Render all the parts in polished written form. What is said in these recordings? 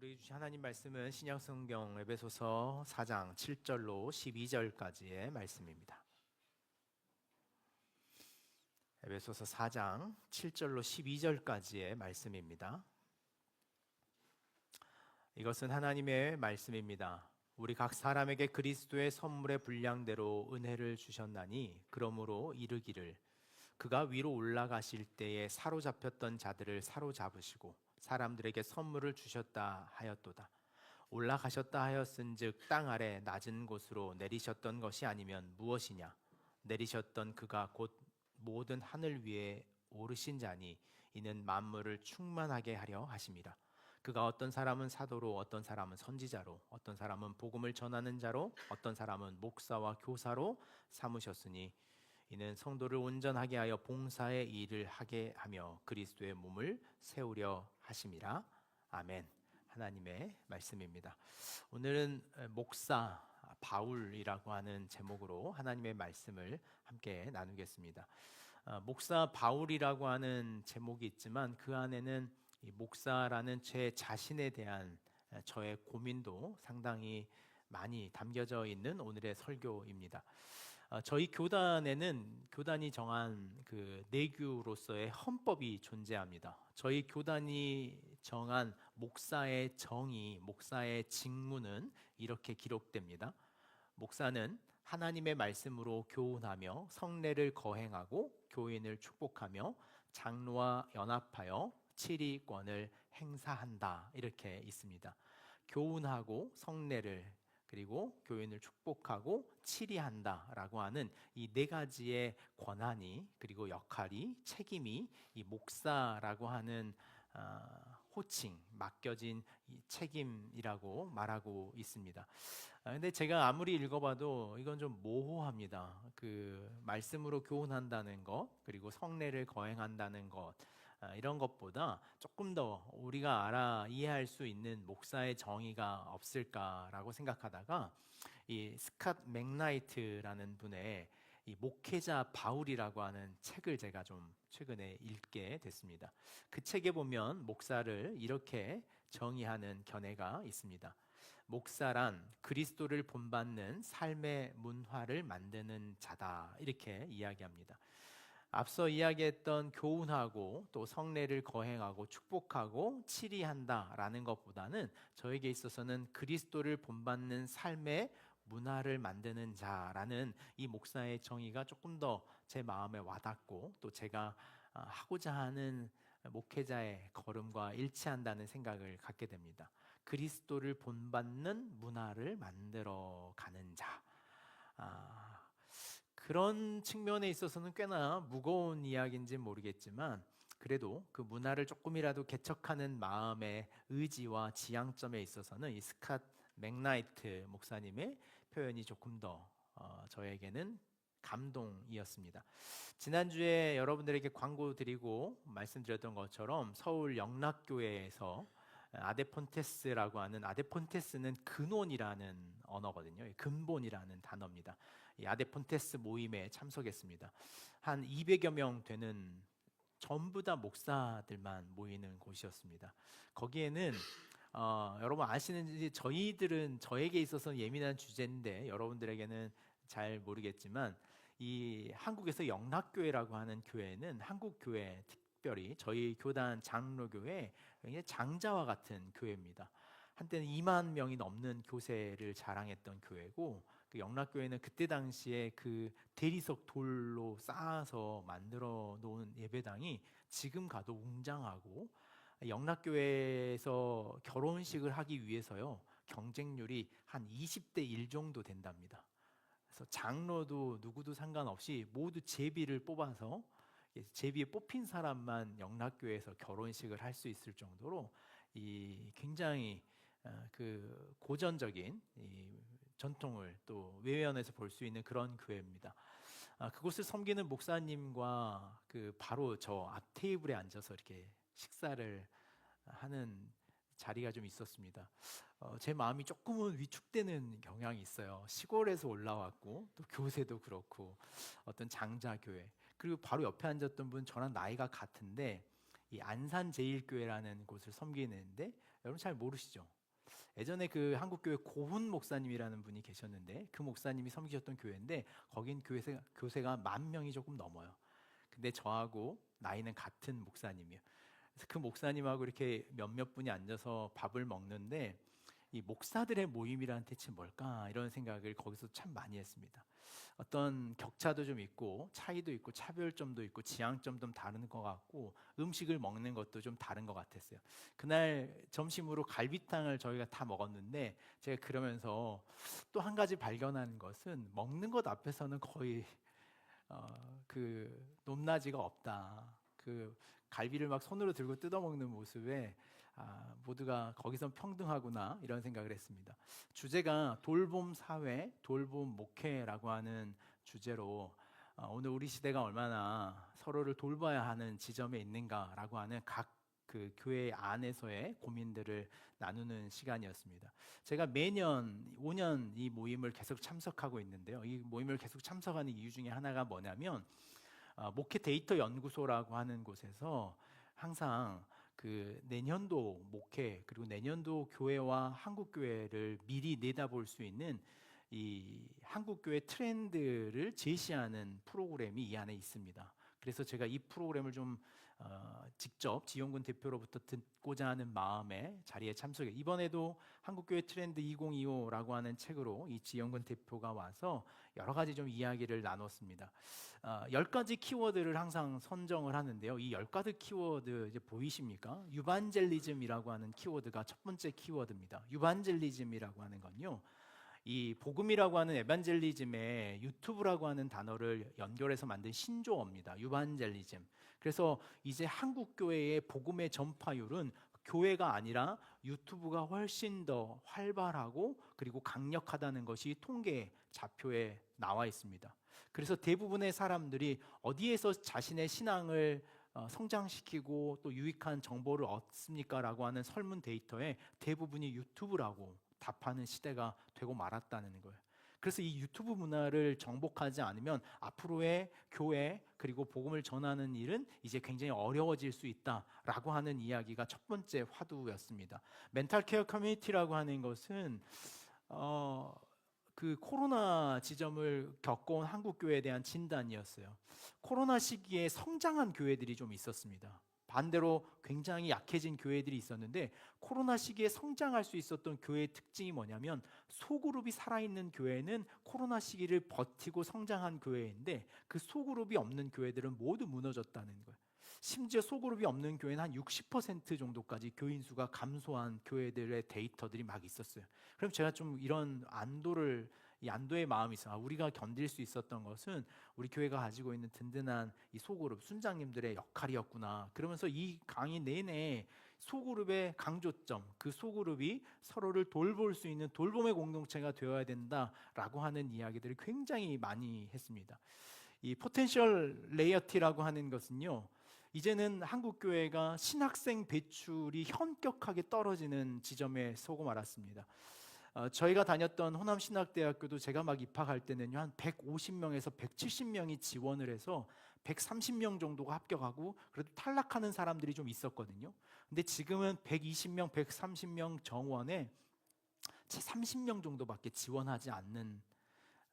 우리 주신 하나님 말씀은 신약성경 에베소서 4장 7절로 12절까지의 말씀입니다. 에베소서 4장 7절로 12절까지의 말씀입니다. 이것은 하나님의 말씀입니다. 우리 각 사람에게 그리스도의 선물의 분량대로 은혜를 주셨나니 그러므로 이르기를 그가 위로 올라가실 때에 사로잡혔던 자들을 사로잡으시고 사람들에게 선물을 주셨다 하였도다. 올라가셨다 하였은즉 땅 아래 낮은 곳으로 내리셨던 것이 아니면 무엇이냐? 내리셨던 그가 곧 모든 하늘 위에 오르신 자니 이는 만물을 충만하게 하려 하심이라. 그가 어떤 사람은 사도로, 어떤 사람은 선지자로, 어떤 사람은 복음을 전하는 자로, 어떤 사람은 목사와 교사로 삼으셨으니 이는 성도를 온전하게 하여 봉사의 일을 하게 하며 그리스도의 몸을 세우려 하심이라. 아멘. 하나님의 말씀입니다. 오늘은 목사 바울이라고 하는 제목으로 하나님의 말씀을 함께 나누겠습니다. 목사 바울이라고 하는 제목이 있지만 그 안에는 이 목사라는 제 자신에 대한 저의 고민도 상당히 많이 담겨져 있는 오늘의 설교입니다. 저희 교단에는 교단이 정한 그 내규로서의 헌법이 존재합니다. 저희 교단이 정한 목사의 정의, 목사의 직무는 이렇게 기록됩니다. 목사는 하나님의 말씀으로 교훈하며 성례를 거행하고 교인을 축복하며 장로와 연합하여 치리권을 행사한다. 이렇게 있습니다. 교훈하고 성례를 그리고 교인을 축복하고 치리한다라고 하는 이 네 가지의 권한이 그리고 역할이 책임이 이 목사라고 하는 호칭 맡겨진 이 책임이라고 말하고 있습니다. 근데 제가 아무리 읽어봐도 이건 좀 모호합니다. 그 말씀으로 교훈한다는 것 그리고 성례를 거행한다는 것 이런 것보다 조금 더 우리가 이해할 수 있는 목사의 정의가 없을까라고 생각하다가 이 스캇 맥나이트라는 분의 이 목회자 바울이라고 하는 책을 제가 좀 최근에 읽게 됐습니다. 그 책에 보면 목사를 이렇게 정의하는 견해가 있습니다. 목사란 그리스도를 본받는 삶의 문화를 만드는 자다 이렇게 이야기합니다. 앞서 이야기했던 교훈하고 또 성례를 거행하고 축복하고 치리한다라는 것보다는 저에게 있어서는 그리스도를 본받는 삶의 문화를 만드는 자라는 이 목사의 정의가 조금 더 제 마음에 와닿고 또 제가 하고자 하는 목회자의 걸음과 일치한다는 생각을 갖게 됩니다. 그리스도를 본받는 문화를 만들어 가는 자. 그런 측면에 있어서는 꽤나 무거운 이야기인지 모르겠지만 그래도 그 문화를 조금이라도 개척하는 마음의 의지와 지향점에 있어서는 이 스캇 맥나이트 목사님의 표현이 조금 더 저에게는 감동이었습니다. 지난주에 여러분들에게 광고 드리고 말씀드렸던 것처럼 서울 영락교회에서 아데폰테스라고 하는 아데폰테스는 근원이라는 언어거든요. 근본이라는 단어입니다. 이 아데폰테스 모임에 참석했습니다. 한 200여 명 되는 전부 다 목사들만 모이는 곳이었습니다. 거기에는 여러분 아시는지 저에게 있어서는 예민한 주제인데 여러분들에게는 잘 모르겠지만 이 한국에서 영락교회라고 하는 교회는 한국교회 특별히 저희 교단 장로교회 굉장히 장자와 같은 교회입니다. 한때는 2만 명이 넘는 교세를 자랑했던 교회고 그 영락교회는 그때 당시에 그 대리석 돌로 쌓아서 만들어 놓은 예배당이 지금 가도 웅장하고 영락교회에서 결혼식을 하기 위해서요 경쟁률이 한 20대 1 정도 된답니다. 그래서 장로도 누구도 상관없이 모두 제비를 뽑아서 제비에 뽑힌 사람만 영락교회에서 결혼식을 할 수 있을 정도로 이 굉장히 그 고전적인 이 전통을 또 외면에서 볼 수 있는 그런 교회입니다. 그곳을 섬기는 목사님과 그 바로 저 앞 테이블에 앉아서 이렇게 식사를 하는 자리가 좀 있었습니다. 제 마음이 조금은 위축되는 경향이 있어요. 시골에서 올라왔고 또 교세도 그렇고 어떤 장자교회 그리고 바로 옆에 앉았던 분 저랑 나이가 같은데 이 안산제일교회라는 곳을 섬기는데 여러분 잘 모르시죠? 예전에 그 한국교회 고훈 목사님이라는 분이 계셨는데 그 목사님이 섬기셨던 교회인데 거긴 교세가 10,000명이 조금 넘어요. 근데 저하고 나이는 같은 목사님이에요. 그래서 그 목사님하고 이렇게 몇몇 분이 앉아서 밥을 먹는데 이 목사들의 모임이란 대체 뭘까 이런 생각을 거기서 참 많이 했습니다. 어떤 격차도 좀 있고 차이도 있고 차별점도 있고 지향점도 좀 다른 것 같고 음식을 먹는 것도 좀 다른 것 같았어요. 그날 점심으로 갈비탕을 저희가 다 먹었는데 제가 그러면서 또 한 가지 발견한 것은 먹는 것 앞에서는 거의 그 높낮이가 없다. 그 갈비를 막 손으로 들고 뜯어먹는 모습에 모두가 거기선 평등하구나 이런 생각을 했습니다. 주제가 돌봄 사회, 돌봄 목회라고 하는 주제로 오늘 우리 시대가 얼마나 서로를 돌봐야 하는 지점에 있는가라고 하는 각 그 교회 안에서의 고민들을 나누는 시간이었습니다. 제가 매년 5년 이 모임을 계속 참석하고 있는데요. 이 모임을 계속 참석하는 이유 중에 하나가 뭐냐면 목회 데이터 연구소라고 하는 곳에서 항상 그 내년도 목회 그리고 내년도 교회와 한국 교회를 미리 내다볼 수 있는 이 한국 교회 트렌드를 제시하는 프로그램이 이 안에 있습니다. 그래서 제가 이 프로그램을 좀 직접 지용군 대표로부터 듣고자 하는 마음에 자리에 참석해. 이번에도 한국교회 트렌드 2025라고 하는 책으로 이 지용군 대표가 와서 여러 가지 좀 이야기를 나눴습니다. 10가지 키워드를 항상 선정을 하는데요. 이 10가지 키워드 이제 보이십니까? 유반젤리즘이라고 하는 키워드가 첫 번째 키워드입니다. 유반젤리즘이라고 하는 건요. 이 복음이라고 하는 에반젤리즘에 유튜브라고 하는 단어를 연결해서 만든 신조어입니다. 유반젤리즘. 그래서 이제 한국 교회의 복음의 전파율은 교회가 아니라 유튜브가 훨씬 더 활발하고 그리고 강력하다는 것이 통계 자표에 나와 있습니다. 그래서 대부분의 사람들이 어디에서 자신의 신앙을 성장시키고 또 유익한 정보를 얻습니까? 라고 하는 설문 데이터에 대부분이 유튜브라고 답하는 시대가 되고 말았다는 거예요. 그래서 이 유튜브 문화를 정복하지 않으면 앞으로의 교회 그리고 복음을 전하는 일은 이제 굉장히 어려워질 수 있다라고 하는 이야기가 첫 번째 화두였습니다. 멘탈 케어 커뮤니티라고 하는 것은 그 코로나 지점을 겪어온 한국 교회에 대한 진단이었어요. 코로나 시기에 성장한 교회들이 좀 있었습니다. 반대로 굉장히 약해진 교회들이 있었는데 코로나 시기에 성장할 수 있었던 교회의 특징이 뭐냐면 소그룹이 살아있는 교회는 코로나 시기를 버티고 성장한 교회인데 그 소그룹이 없는 교회들은 모두 무너졌다는 거예요. 심지어 소그룹이 없는 교회는 한 60% 정도까지 교인 수가 감소한 교회들의 데이터들이 막 있었어요. 그럼 제가 좀 이런 이 안도의 마음이 있어요. 우리가 견딜 수 있었던 것은 우리 교회가 가지고 있는 든든한 이 소그룹 순장님들의 역할이었구나. 그러면서 이 강의 내내 소그룹의 강조점, 그 소그룹이 서로를 돌볼 수 있는 돌봄의 공동체가 되어야 된다라고 하는 이야기들을 굉장히 많이 했습니다. 이 포텐셜 레이어티라고 하는 것은요, 이제는 한국 교회가 신학생 배출이 현격하게 떨어지는 지점에 서고 말았습니다. 저희가 다녔던 호남신학대학교도 제가 막 입학할 때는요, 한 150명에서 170명이 지원을 해서 130명 정도가 합격하고 그래도 탈락하는 사람들이 좀 있었거든요. 근데 지금은 120명, 130명 정원에 채 30명 정도밖에 지원하지 않는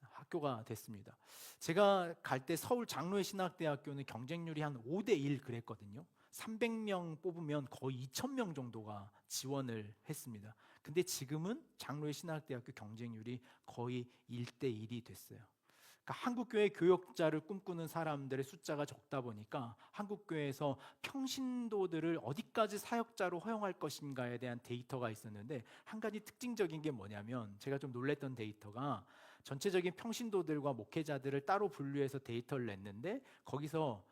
학교가 됐습니다. 제가 갈 때 서울 장로회 신학대학교는 경쟁률이 한 5대1 그랬거든요. 300명 뽑으면 거의 2,000명 정도가 지원을 했습니다. 근데 지금은 장로회 신학대학교 경쟁률이 거의 1대1이 됐어요. 그러니까 한국교회 교역자를 꿈꾸는 사람들의 숫자가 적다 보니까 한국교회에서 평신도들을 어디까지 사역자로 허용할 것인가에 대한 데이터가 있었는데 한 가지 특징적인 게 뭐냐면 제가 좀 놀랬던 데이터가 전체적인 평신도들과 목회자들을 따로 분류해서 데이터를 냈는데 거기서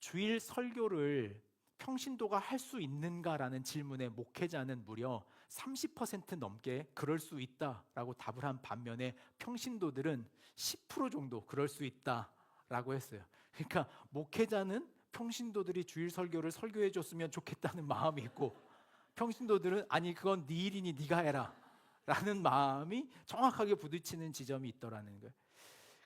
주일 설교를 평신도가 할 수 있는가라는 질문에 목회자는 무려 30% 넘게 그럴 수 있다라고 답을 한 반면에 평신도들은 10% 정도 그럴 수 있다라고 했어요. 그러니까 목회자는 평신도들이 주일 설교를 설교해 줬으면 좋겠다는 마음이 있고 평신도들은 아니 그건 네 일이니 네가 해라 라는 마음이 정확하게 부딪히는 지점이 있더라는 거예요.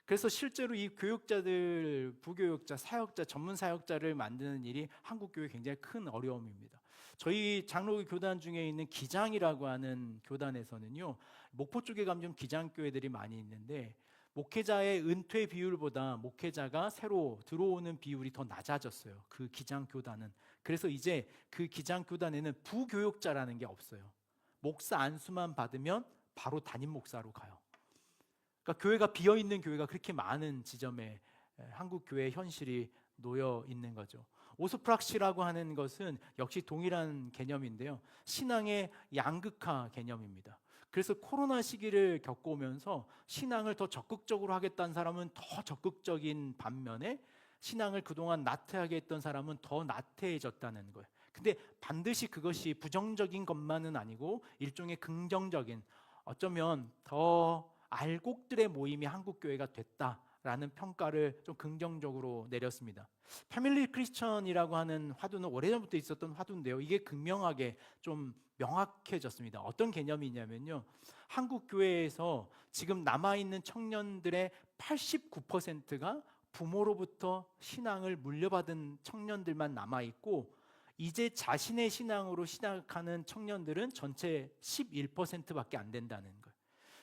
그래서 실제로 이 교육자들, 부교육자, 사역자, 전문 사역자를 만드는 일이 한국 교회 굉장히 큰 어려움입니다. 저희 장로교 교단 중에 있는 기장이라고 하는 교단에서는요, 목포 쪽에 가면 좀 기장교회들이 많이 있는데 목회자의 은퇴 비율보다 목회자가 새로 들어오는 비율이 더 낮아졌어요. 그 기장교단은. 그래서 이제 그 기장교단에는 부교육자라는 게 없어요. 목사 안수만 받으면 바로 담임 목사로 가요. 그러니까 교회가 비어있는 교회가 그렇게 많은 지점에 한국 교회의 현실이 놓여 있는 거죠. 오스프락시라고 하는 것은 역시 동일한 개념인데요. 신앙의 양극화 개념입니다. 그래서 코로나 시기를 겪어오면서 신앙을 더 적극적으로 하겠다는 사람은 더 적극적인 반면에 신앙을 그동안 나태하게 했던 사람은 더 나태해졌다는 거예요. 근데 반드시 그것이 부정적인 것만은 아니고 일종의 긍정적인, 어쩌면 더 알곡들의 모임이 한국교회가 됐다라는 평가를 좀 긍정적으로 내렸습니다. 패밀리 크리스천이라고 하는 화두는 오래전부터 있었던 화두인데요, 이게 극명하게 좀 명확해졌습니다. 어떤 개념이냐면요, 한국교회에서 지금 남아있는 청년들의 89%가 부모로부터 신앙을 물려받은 청년들만 남아있고, 이제 자신의 신앙으로 시작하는 청년들은 전체 11%밖에 안 된다는 거예요.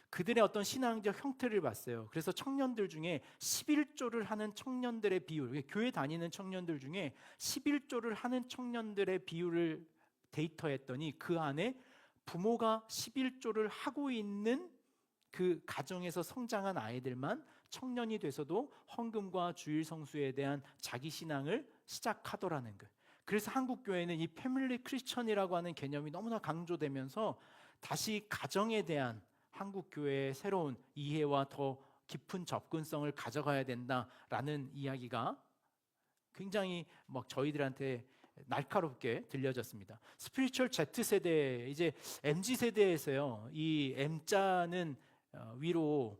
그들의 어떤 신앙적 형태를 봤어요. 그래서 청년들 중에 11조를 하는 청년들의 비율, 교회 다니는 청년들 중에 11조를 하는 청년들의 비율을 데이터했더니 그 안에 부모가 11조를 하고 있는 그 가정에서 성장한 아이들만 청년이 돼서도 헌금과 주일 성수에 대한 자기 신앙을 시작하더라는 거예요. 그래서 한국 교회는 이 패밀리 크리스천이라고 하는 개념이 너무나 강조되면서 다시 가정에 대한 한국 교회의 새로운 이해와 더 깊은 접근성을 가져가야 된다라는 이야기가 굉장히 막 저희들한테 날카롭게 들려졌습니다. 스피리추얼 Z세대, 이제 MZ세대에서요, 이 M자는 위로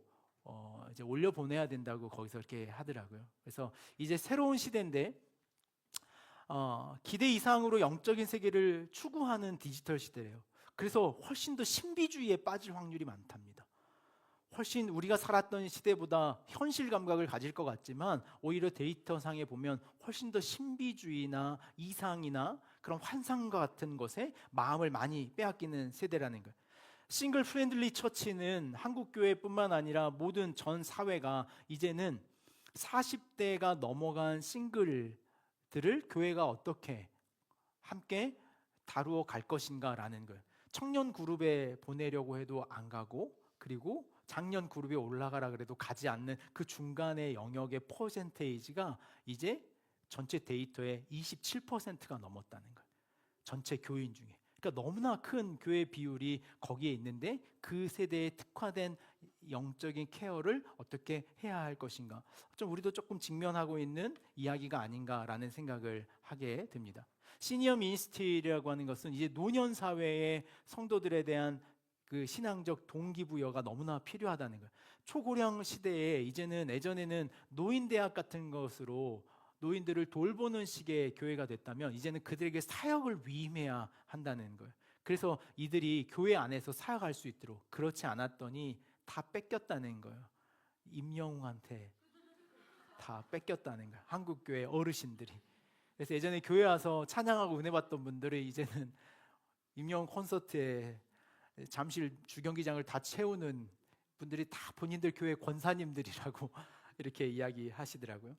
이제 올려보내야 된다고 거기서 이렇게 하더라고요. 그래서 이제 새로운 시대인데 기대 이상으로 영적인 세계를 추구하는 디지털 시대예요. 그래서 훨씬 더 신비주의에 빠질 확률이 많답니다. 훨씬 우리가 살았던 시대보다 현실 감각을 가질 것 같지만 오히려 데이터상에 보면 훨씬 더 신비주의나 이상이나 그런 환상과 같은 것에 마음을 많이 빼앗기는 세대라는 거예요. 싱글 프렌들리 처치는 한국 교회뿐만 아니라 모든 전 사회가 이제는 40대가 넘어간 싱글들을 교회가 어떻게 함께 다루어 갈 것인가라는 거예요. 청년 그룹에 보내려고 해도 안 가고, 그리고 장년 그룹에 올라가라 그래도 가지 않는 그 중간의 영역의 퍼센테이지가 이제 전체 데이터의 27%가 넘었다는 거예요. 전체 교인 중에. 그러니까 너무나 큰 교회 비율이 거기에 있는데 그 세대에 특화된 영적인 케어를 어떻게 해야 할 것인가, 좀 우리도 조금 직면하고 있는 이야기가 아닌가라는 생각을 하게 됩니다. 시니어 미니스트리라고 하는 것은 이제 노년 사회의 성도들에 대한 그 신앙적 동기부여가 너무나 필요하다는 거예요. 초고령 시대에 이제는, 예전에는 노인대학 같은 것으로 노인들을 돌보는 식의 교회가 됐다면 이제는 그들에게 사역을 위임해야 한다는 거예요. 그래서 이들이 교회 안에서 사역할 수 있도록, 그렇지 않았더니 다 뺏겼다는 거예요. 임영웅한테 다 뺏겼다는 거예요, 한국 교회 어르신들이. 그래서 예전에 교회 와서 찬양하고 은혜 받던 분들이 이제는 임영웅 콘서트에 잠실 주경기장을 다 채우는 분들이 다 본인들 교회 권사님들이라고 이렇게 이야기하시더라고요.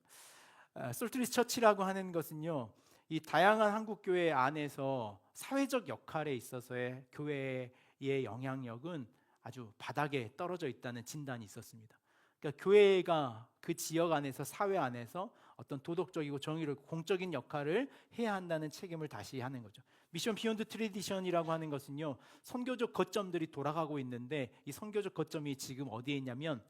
솔트리스 처치라고 하는 것은요, 이 다양한 한국 교회 안에서 사회적 역할에 있어서의 교회의 영향력은 아주 바닥에 떨어져 있다는 진단이 있었습니다. 그러니까 교회가 그 지역 안에서, 사회 안에서 어떤 도덕적이고 정의롭고 공적인 역할을 해야 한다는 책임을 다시 하는 거죠. 미션 비욘드 트래디션이라고 하는 것은요, 선교적 거점들이 돌아가고 있는데 이 선교적 거점이 지금 어디에 있냐면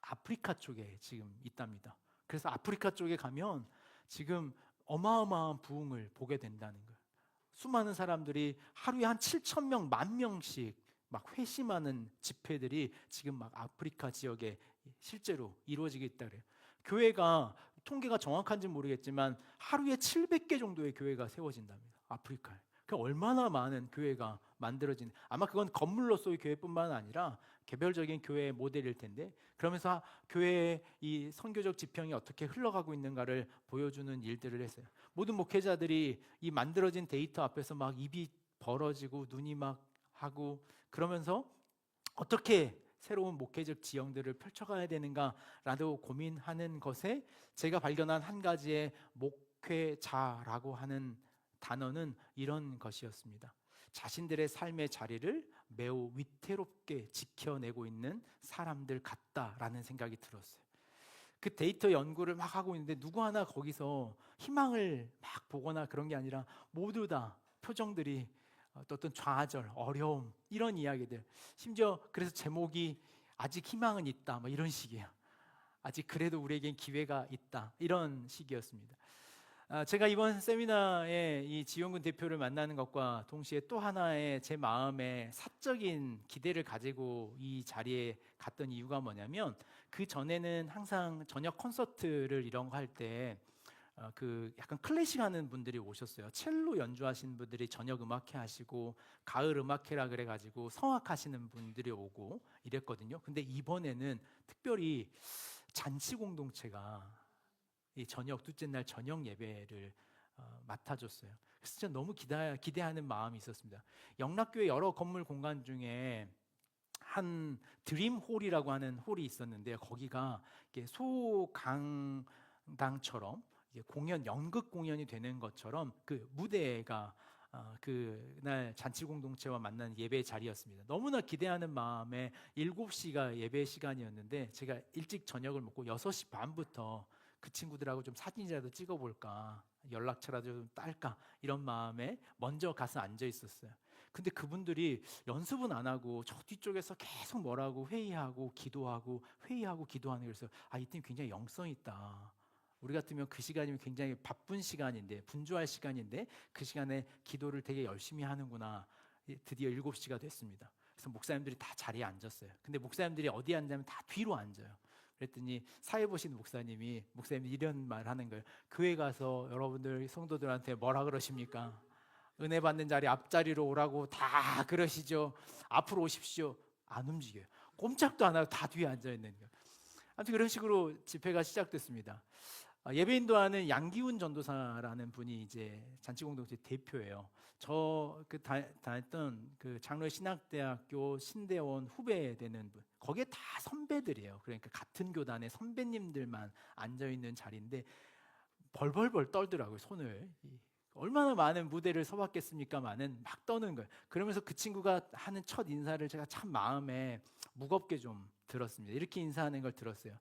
아프리카 쪽에 지금 있답니다. 그래서 아프리카 쪽에 가면 지금 어마어마한 부흥을 보게 된다는 거예요. 수많은 사람들이 하루에 한 7,000명, 10,000명씩 막 회심하는 집회들이 지금 막 아프리카 지역에 실제로 이루어지고 있다 그래요. 교회가, 통계가 정확한지는 모르겠지만 하루에 700개 정도의 교회가 세워진답니다, 아프리카에. 그러니까 얼마나 많은 교회가 만들어진, 아마 그건 건물로서의 교회뿐만 아니라 개별적인 교회의 모델일 텐데, 그러면서 교회의 이 선교적 지평이 어떻게 흘러가고 있는가를 보여주는 일들을 했어요. 모든 목회자들이 이 만들어진 데이터 앞에서 막 입이 벌어지고 눈이 막 하고, 그러면서 어떻게 새로운 목회적 지형들을 펼쳐가야 되는가라도 고민하는 것에 제가 발견한 한 가지의 목회자라고 하는 단어는 이런 것이었습니다. 자신들의 삶의 자리를 매우 위태롭게 지켜내고 있는 사람들 같다라는 생각이 들었어요. 그 데이터 연구를 막 하고 있는데 누구 하나 거기서 희망을 막 보거나 그런 게 아니라 모두 다 표정들이 어떤 좌절, 어려움, 이런 이야기들. 심지어 그래서 제목이 아직 희망은 있다, 뭐 이런 식이에요. 아직 그래도 우리에겐 기회가 있다, 이런 식이었습니다. 제가 이번 세미나에 이 지용군 대표를 만나는 것과 동시에 또 하나의 제 마음에 사적인 기대를 가지고 이 자리에 갔던 이유가 뭐냐면, 그 전에는 항상 저녁 콘서트를 이런 거 할 때 그 약간 클래식 하는 분들이 오셨어요. 첼로 연주하시는 분들이 저녁 음악회 하시고, 가을 음악회라 그래가지고 성악 하시는 분들이 오고 이랬거든요. 근데 이번에는 특별히 잔치 공동체가 이 저녁 둘째 날 저녁 예배를 맡아줬어요. 그래서 진짜 너무 기대하는 마음이 있었습니다. 영락교회 여러 건물 공간 중에 한 드림홀이라고 하는 홀이 있었는데, 거기가 소강당처럼 공연, 연극 공연이 되는 것처럼 그 무대가 그날 잔치 공동체와 만나는 예배 자리였습니다. 너무나 기대하는 마음에 7시가 예배 시간이었는데, 제가 일찍 저녁을 먹고 6시 반부터 그 친구들하고 좀 사진이라도 찍어볼까, 연락처라도 좀 딸까, 이런 마음에 먼저 가서 앉아 있었어요. 근데 그분들이 연습은 안 하고 저 뒤쪽에서 계속 뭐라고 회의하고 기도하고 회의하고 기도하는, 그래서 이 팀 굉장히 영성 있다. 우리 같으면 그 시간이면 굉장히 바쁜 시간인데, 분주할 시간인데 그 시간에 기도를 되게 열심히 하는구나. 드디어 7시가 됐습니다. 그래서 목사님들이 다 자리에 앉았어요. 근데 목사님들이 어디에 앉냐면 다 뒤로 앉아요. 그랬더니 사회 보신 목사님이 이런 말 하는 거예요. 교회 가서 여러분들 성도들한테 뭐라 그러십니까? 은혜 받는 자리 앞자리로 오라고 다 그러시죠. 앞으로 오십시오. 안 움직여요. 꼼짝도 안 하고 다 뒤에 앉아 있는 거예요. 아무튼 그런 식으로 집회가 시작됐습니다. 예배 인도하는 양기훈 전도사라는 분이 이제 잔치공동체 대표예요. 저 다녔던 그 장로의 신학대학교 신대원 후배 되는 분, 거기에 다 선배들이에요. 그러니까 같은 교단의 선배님들만 앉아 있는 자리인데 벌벌벌 떨더라고요. 손을. 얼마나 많은 무대를 서봤겠습니까마는 막 떠는 거예요. 그러면서 그 친구가 하는 첫 인사를 제가 참 마음에 무겁게 좀 들었습니다. 이렇게 인사하는 걸 들었어요.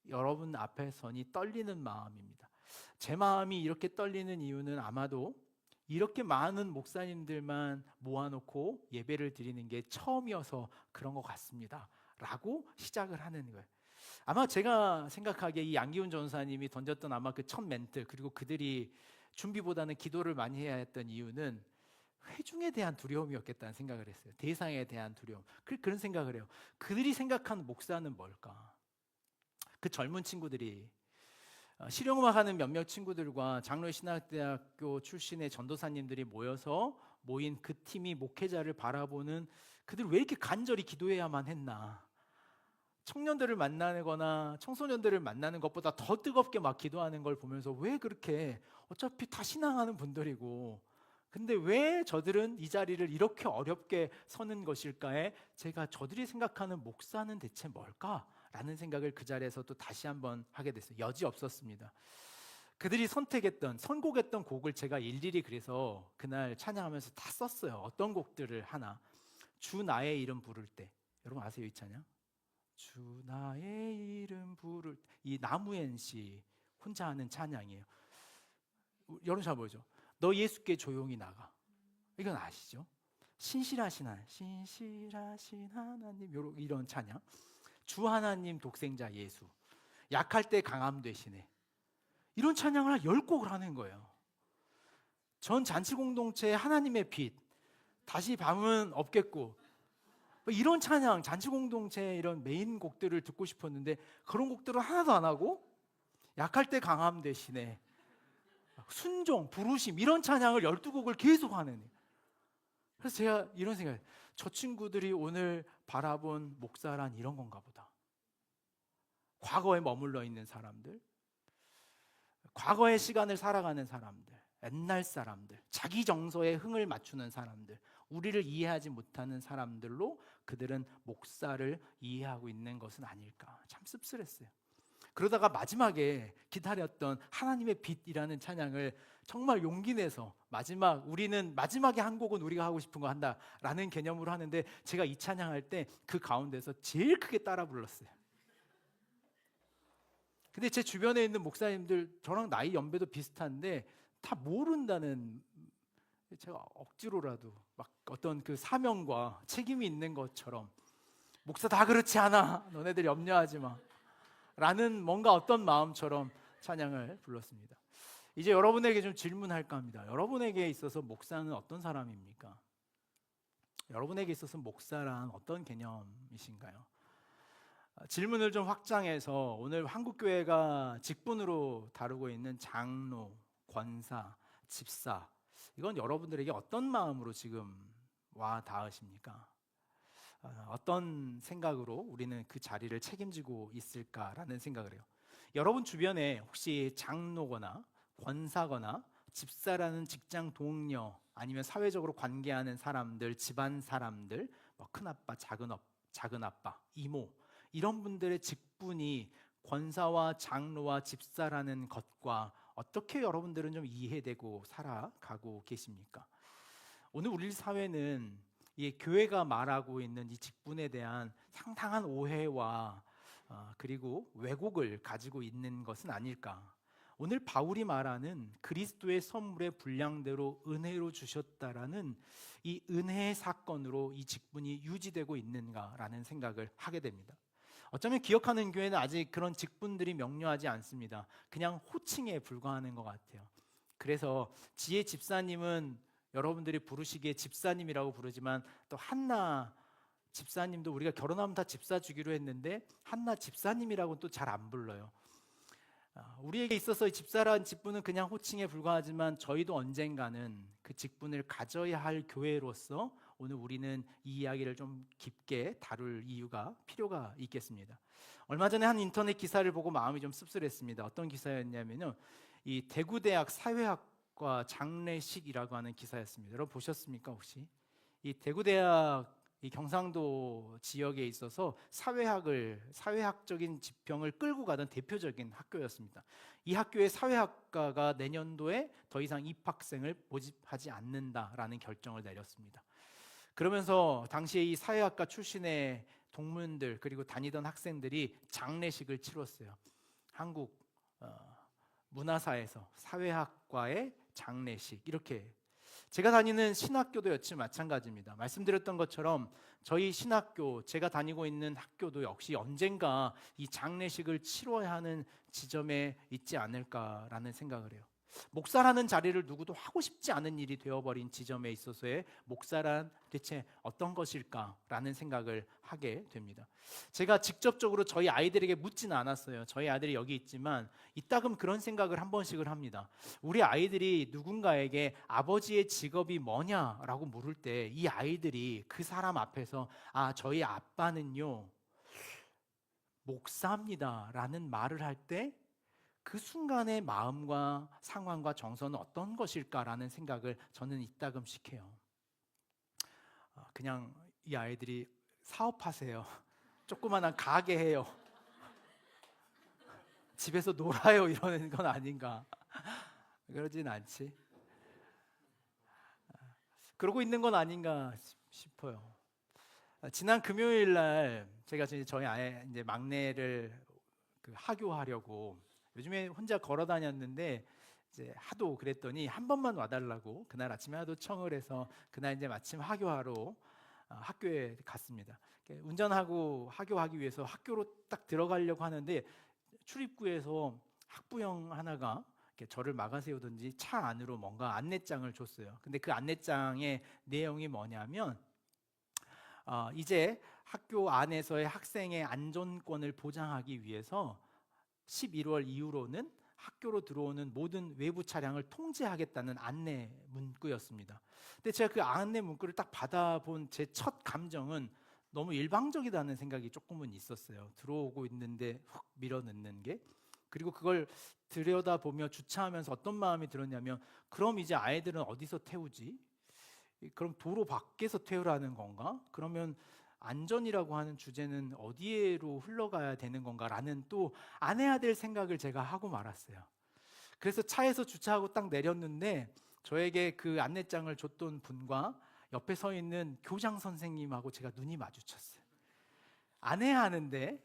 여러분 앞에 서니 떨리는 마음입니다. 제 마음이 이렇게 떨리는 이유는 아마도 이렇게 많은 목사님들만 모아놓고 예배를 드리는 게 처음이어서 그런 것 같습니다 라고 시작을 하는 거예요. 아마 제가 생각하기에 이 양기훈 전사님이 던졌던 아마 그 첫 멘트, 그리고 그들이 준비보다는 기도를 많이 해야 했던 이유는 회중에 대한 두려움이었겠다는 생각을 했어요. 대상에 대한 두려움. 그런 생각을 해요. 그들이 생각하는 목사는 뭘까? 그 젊은 친구들이 실용음악하는 몇몇 친구들과 장로의 신학대학교 출신의 전도사님들이 모인 그 팀이 목회자를 바라보는, 그들 왜 이렇게 간절히 기도해야만 했나? 청년들을 만나거나 청소년들을 만나는 것보다 더 뜨겁게 막 기도하는 걸 보면서, 왜 그렇게, 어차피 다 신앙하는 분들이고 근데 왜 저들은 이 자리를 이렇게 어렵게 서는 것일까에, 제가 저들이 생각하는 목사는 대체 뭘까? 라는 생각을 그 자리에서 또 다시 한번 하게 됐어요. 여지없었습니다. 그들이 선곡했던 곡을 제가 일일이 그래서 그날 찬양하면서 다 썼어요. 어떤 곡들을 하나. 주 나의 이름 부를 때. 여러분 아세요, 이 찬양? 주 나의 이름 부를 때. 이 나무엔 씨 혼자 하는 찬양이에요. 여러분 잘 보이죠? 너 예수께 조용히 나가. 이건 아시죠? 신실하신 하나님, 이런 찬양. 주 하나님 독생자 예수, 약할 때 강함 되시네. 이런 찬양을 한 10곡을 하는 거예요. 전 잔치 공동체 하나님의 빛, 다시 밤은 없겠고, 이런 찬양, 잔치 공동체 이런 메인 곡들을 듣고 싶었는데 그런 곡들을 하나도 안 하고, 약할 때 강함 되시네, 순종, 부르심, 이런 찬양을 12곡을 계속 하는. 그래서 제가 이런 생각을, 저 친구들이 오늘 바라본 목사란 이런 건가 보다. 과거에 머물러 있는 사람들, 과거의 시간을 살아가는 사람들, 옛날 사람들, 자기 정서에 흥을 맞추는 사람들, 우리를 이해하지 못하는 사람들로 그들은 목사를 이해하고 있는 것은 아닐까. 참 씁쓸했어요. 그러다가 마지막에 기다렸던 하나님의 빛이라는 찬양을 정말 용기 내서 우리는 마지막에 한 곡은 우리가 하고 싶은 거 한다라는 개념으로 하는데, 제가 이 찬양할 때 그 가운데서 제일 크게 따라 불렀어요. 근데 제 주변에 있는 목사님들 저랑 나이 연배도 비슷한데 다 모른다는, 제가 억지로라도 막 어떤 그 사명과 책임이 있는 것처럼, 목사 다 그렇지 않아, 너네들 염려하지 마 라는 뭔가 어떤 마음처럼 찬양을 불렀습니다. 이제 여러분에게 좀 질문할까 합니다. 여러분에게 있어서 목사는 어떤 사람입니까? 여러분에게 있어서 목사란 어떤 개념이신가요? 질문을 좀 확장해서 오늘 한국교회가 직분으로 다루고 있는 장로, 권사, 집사, 이건 여러분들에게 어떤 마음으로 지금 와 닿으십니까? 어떤 생각으로 우리는 그 자리를 책임지고 있을까라는 생각을 해요. 여러분 주변에 혹시 장로거나 권사거나 집사라는 직장 동료, 아니면 사회적으로 관계하는 사람들, 집안 사람들, 큰아빠, 작은아빠, 이모, 이런 분들의 직분이 권사와 장로와 집사라는 것과 어떻게 여러분들은 좀 이해되고 살아가고 계십니까? 오늘 우리 사회는 이 교회가 말하고 있는 이 직분에 대한 상당한 오해와 그리고 왜곡을 가지고 있는 것은 아닐까? 오늘 바울이 말하는 그리스도의 선물의 분량대로 은혜로 주셨다라는 이 은혜의 사건으로 이 직분이 유지되고 있는가라는 생각을 하게 됩니다. 어쩌면 기억하는 교회는 아직 그런 직분들이 명료하지 않습니다. 그냥 호칭에 불과하는 것 같아요. 그래서 지혜 집사님은 여러분들이 부르시기에 집사님이라고 부르지만, 또 한나 집사님도 우리가 결혼하면 다 집사 주기로 했는데 한나 집사님이라고는 또 잘 안 불러요. 우리에게 있어서 집사라는 직분은 그냥 호칭에 불과하지만, 저희도 언젠가는 그 직분을 가져야 할 교회로서 오늘 우리는 이 이야기를 좀 깊게 다룰 이유가, 필요가 있겠습니다. 얼마 전에 한 인터넷 기사를 보고 마음이 좀 씁쓸했습니다. 어떤 기사였냐면요, 이 대구대학 사회학과 장례식이라고 하는 기사였습니다. 여러분 보셨습니까 혹시? 이 대구대학 이 경상도 지역에 있어서 사회학적인 지평을 끌고 가던 대표적인 학교였습니다. 이 학교의 사회학과가 내년도에 더 이상 입학생을 모집하지 않는다라는 결정을 내렸습니다. 그러면서 당시에 이 사회학과 출신의 동문들, 그리고 다니던 학생들이 장례식을 치렀어요. 한국 문화사에서 사회학과의 장례식, 이렇게. 제가 다니는 신학교도 역시 마찬가지입니다. 말씀드렸던 것처럼 저희 신학교, 제가 다니고 있는 학교도 역시 언젠가 이 장례식을 치러야 하는 지점에 있지 않을까라는 생각을 해요. 목사라는 자리를 누구도 하고 싶지 않은 일이 되어버린 지점에 있어서의 목사란 대체 어떤 것일까라는 생각을 하게 됩니다. 제가 직접적으로 저희 아이들에게 묻지는 않았어요. 저희 아들이 여기 있지만 이따금 그런 생각을 한 번씩을 합니다. 우리 아이들이 누군가에게 아버지의 직업이 뭐냐라고 물을 때 이 아이들이 그 사람 앞에서 저희 아빠는요 목사입니다 라는 말을 할 때 그 순간의 마음과 상황과 정서는 어떤 것일까라는 생각을 저는 이따금씩 해요. 그냥 이 아이들이 사업하세요, 조그마한 가게 해요, 집에서 놀아요, 이러는 건 아닌가. 그러진 않지. 그러고 있는 건 아닌가 싶어요. 지난 금요일 날 제가 저희 아이 이제 막내를 하교하려고 요즘에 혼자 걸어 다녔는데, 이제 하도 그랬더니 한 번만 와달라고 그날 아침에 하도 청을 해서 그날 이제 마침 하교하러 학교에 갔습니다. 운전하고 하교하기 위해서 학교로 딱 들어가려고 하는데 출입구에서 학부형 하나가 저를 막아세우든지 차 안으로 뭔가 안내장을 줬어요. 근데 그 안내장의 내용이 뭐냐면 이제 학교 안에서의 학생의 안전권을 보장하기 위해서 11월 이후로는 학교로 들어오는 모든 외부 차량을 통제하겠다는 안내 문구였습니다. 근데 제가 그 안내 문구를 딱 받아본 제 첫 감정은 너무 일방적이다는 생각이 조금은 있었어요. 들어오고 있는데 훅 밀어넣는 게. 그리고 그걸 들여다보며 주차하면서 어떤 마음이 들었냐면, 그럼 이제 아이들은 어디서 태우지? 그럼 도로 밖에서 태우라는 건가? 그러면 안전이라고 하는 주제는 어디로 흘러가야 되는 건가라는 또 안 해야 될 생각을 제가 하고 말았어요. 그래서 차에서 주차하고 딱 내렸는데 저에게 그 안내장을 줬던 분과 옆에 서 있는 교장 선생님하고 제가 눈이 마주쳤어요. 안 해야 하는데,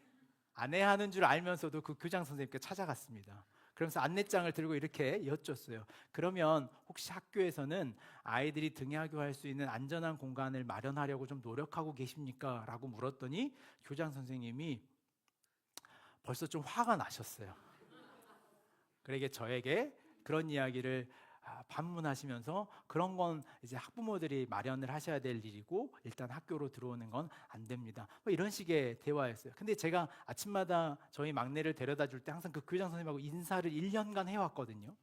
안 해야 하는 줄 알면서도 그 교장 선생님께 찾아갔습니다. 그러면서 안내장을 들고 이렇게 여쭸어요. 그러면 혹시 학교에서는 아이들이 등하교할 수 있는 안전한 공간을 마련하려고 좀 노력하고 계십니까? 라고 물었더니 교장 선생님이 벌써 좀 화가 나셨어요. 그러게 저에게 그런 이야기를 반문하시면서, 그런 건 이제 학부모들이 마련을 하셔야 될 일이고 일단 학교로 들어오는 건 안 됩니다. 뭐 이런 식의 대화였어요. 근데 제가 아침마다 저희 막내를 데려다 줄 때 항상 그 교장 선생님하고 인사를 1년간 해왔거든요.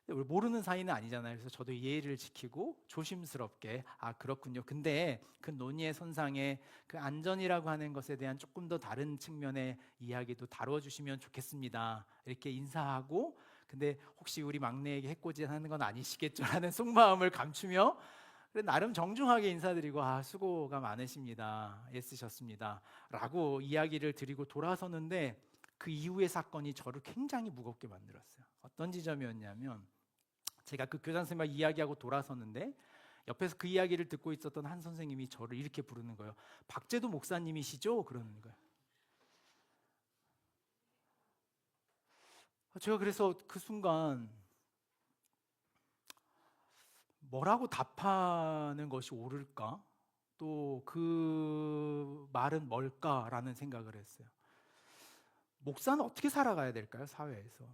우리 모르는 사이는 아니잖아요. 그래서 저도 예의를 지키고 조심스럽게, 그렇군요. 근데 그 논의의 선상에 그 안전이라고 하는 것에 대한 조금 더 다른 측면의 이야기도 다뤄주시면 좋겠습니다. 이렇게 인사하고, 근데 혹시 우리 막내에게 해코지하는 건 아니시겠죠라는 속마음을 감추며 나름 정중하게 인사드리고, 수고가 많으십니다, 애쓰셨습니다 라고 이야기를 드리고 돌아서는데, 그 이후의 사건이 저를 굉장히 무겁게 만들었어요. 어떤 지점이었냐면, 제가 그 교장 선생님과 이야기하고 돌아섰는데 옆에서 그 이야기를 듣고 있었던 한 선생님이 저를 이렇게 부르는 거예요. 박재도 목사님이시죠? 그러는 거예요. 제가 그래서 그 순간 뭐라고 답하는 것이 옳을까? 또 그 말은 뭘까라는 생각을 했어요. 목사는 어떻게 살아가야 될까요? 사회에서.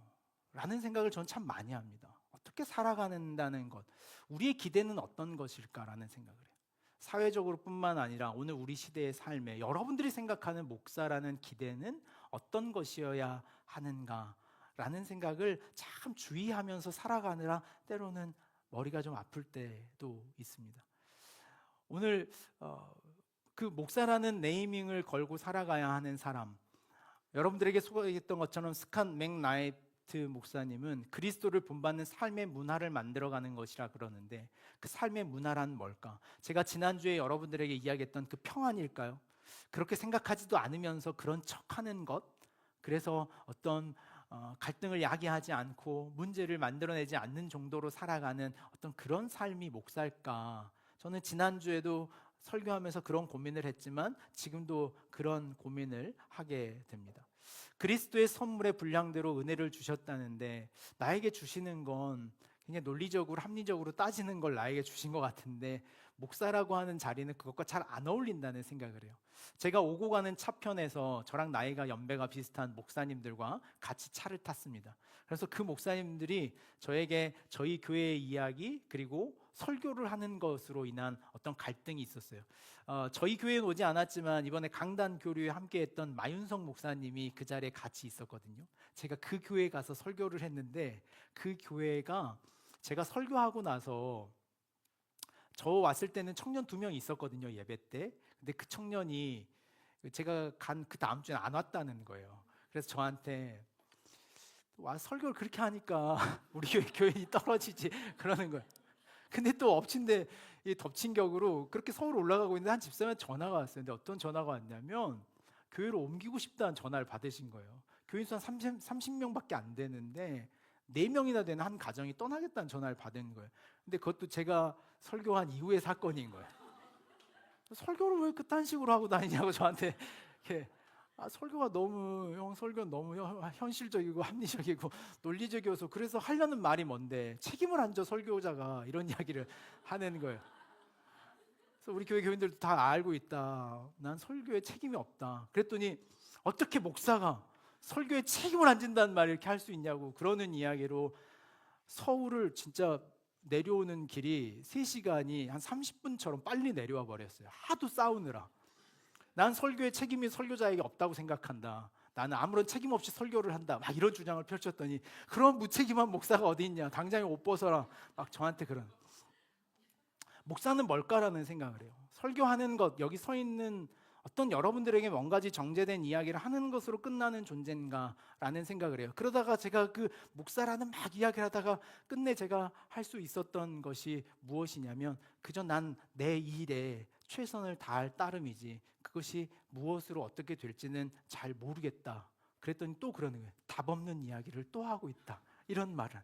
라는 생각을 전 참 많이 합니다. 어떻게 살아가는다는 것, 우리의 기대는 어떤 것일까라는 생각을 해요. 사회적으로 뿐만 아니라 오늘 우리 시대의 삶에 여러분들이 생각하는 목사라는 기대는 어떤 것이어야 하는가라는 생각을 참 주의하면서 살아가느라 때로는 머리가 좀 아플 때도 있습니다. 오늘 그 목사라는 네이밍을 걸고 살아가야 하는 사람, 여러분들에게 소개했던 것처럼 스칸 맥나이트 목사님은 그리스도를 본받는 삶의 문화를 만들어가는 것이라 그러는데, 그 삶의 문화란 뭘까? 제가 지난주에 여러분들에게 이야기했던 그 평안일까요? 그렇게 생각하지도 않으면서 그런 척하는 것, 그래서 어떤 갈등을 야기하지 않고 문제를 만들어내지 않는 정도로 살아가는 어떤 그런 삶이 목사일까? 저는 지난주에도 설교하면서 그런 고민을 했지만 지금도 그런 고민을 하게 됩니다. 그리스도의 선물의 분량대로 은혜를 주셨다는데, 나에게 주시는 건 그냥 논리적으로 합리적으로 따지는 걸 나에게 주신 것 같은데, 목사라고 하는 자리는 그것과 잘 안 어울린다는 생각을 해요. 제가 오고 가는 차편에서 저랑 나이가 연배가 비슷한 목사님들과 같이 차를 탔습니다. 그래서 그 목사님들이 저에게 저희 교회의 이야기, 그리고 설교를 하는 것으로 인한 어떤 갈등이 있었어요. 저희 교회에 오지 않았지만 이번에 강단 교류에 함께했던 마윤성 목사님이 그 자리에 같이 있었거든요. 제가 그 교회에 가서 설교를 했는데, 그 교회가 제가 설교하고 나서, 저 왔을 때는 청년 2명 있었거든요, 예배 때. 근데 그 청년이 제가 간 그 다음 주에 안 왔다는 거예요. 그래서 저한테, 와, 설교를 그렇게 하니까 우리 교회 교인이 떨어지지 그러는 거예요. 근데 또 덮친 격으로 그렇게 서울 올라가고 있는데 한 집사람한테 전화가 왔어요. 근데 어떤 전화가 왔냐면, 교회로 옮기고 싶다는 전화를 받으신 거예요. 교인 수 한 30명밖에 안 되는데 4명이나 되는 한 가정이 떠나겠다는 전화를 받은 거예요. 근데 그것도 제가 설교한 이후의 사건인 거예요. 설교를 왜 그딴 식으로 하고 다니냐고 저한테 이렇게, 설교가 너무, 형 설교는 너무 현실적이고 합리적이고 논리적이어서, 그래서 하려는 말이 뭔데 책임을 안 져 설교자가, 이런 이야기를 하는 거예요. 그래서 우리 교회 교인들도 다 알고 있다, 난 설교에 책임이 없다. 그랬더니 어떻게 목사가 설교에 책임을 안 진다는 말을 이렇게 할 수 있냐고, 그러는 이야기로 서울을 진짜 내려오는 길이 3시간이 한 30분처럼 빨리 내려와 버렸어요. 하도 싸우느라. 난 설교의 책임이 설교자에게 없다고 생각한다. 나는 아무런 책임 없이 설교를 한다, 막 이런 주장을 펼쳤더니 그런 무책임한 목사가 어디 있냐, 당장에 옷 벗어라, 막 저한테 그런. 목사는 뭘까라는 생각을 해요. 설교하는 것, 여기 서 있는 어떤 여러분들에게 뭔가지 정제된 이야기를 하는 것으로 끝나는 존재인가라는 생각을 해요. 그러다가 제가 그 목사라는 막 이야기를 하다가 끝내 제가 할 수 있었던 것이 무엇이냐면 그저 난 내 일에 최선을 다할 따름이지 그것이 무엇으로 어떻게 될지는 잘 모르겠다. 그랬더니 또 그러는 거예요. 답 없는 이야기를 또 하고 있다. 이런 말은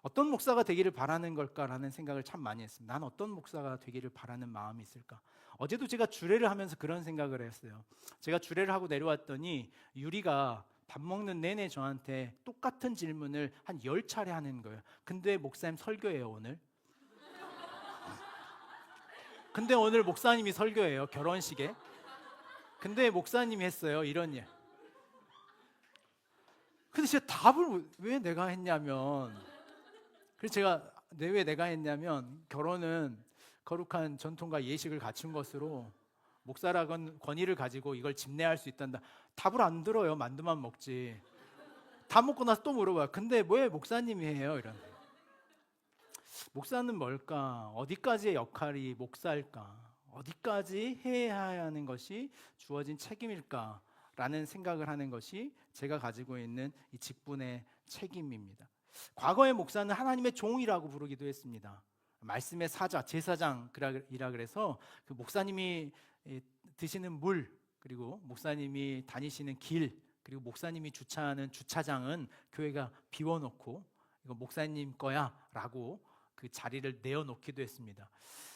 어떤 목사가 되기를 바라는 걸까라는 생각을 참 많이 했습니다. 난 어떤 목사가 되기를 바라는 마음이 있을까? 어제도 제가 주례를 하면서 그런 생각을 했어요. 제가 주례를 하고 내려왔더니 유리가 밥 먹는 내내 저한테 똑같은 질문을 한 10차례 하는 거예요. 근데 목사님 설교예요 오늘? 근데 오늘 목사님이 설교예요 결혼식에? 근데 목사님이 했어요 이런 일. 근데 제가 답을 왜 내가 했냐면, 그래서 제가 왜 내가 했냐면 결혼은 거룩한 전통과 예식을 갖춘 것으로 목사라건 권위를 가지고 이걸 집례할 수 있단다. 답을 안 들어요. 만두만 먹지. 다 먹고 나서 또 물어봐요. 근데 왜 목사님이 해요? 이런. 목사는 뭘까? 어디까지의 역할이 목사일까? 어디까지 해야 하는 것이 주어진 책임일까? 라는 생각을 하는 것이 제가 가지고 있는 이 직분의 책임입니다. 과거의 목사는 하나님의 종이라고 부르기도 했습니다. 말씀의 사자, 제사장이라 그래서 그 목사님이 드시는 물, 그리고 목사님이 다니시는 길, 그리고 목사님이 주차하는 주차장은 교회가 비워놓고 이거 목사님 거야 라고 그 자리를 내어놓기도 했습니다.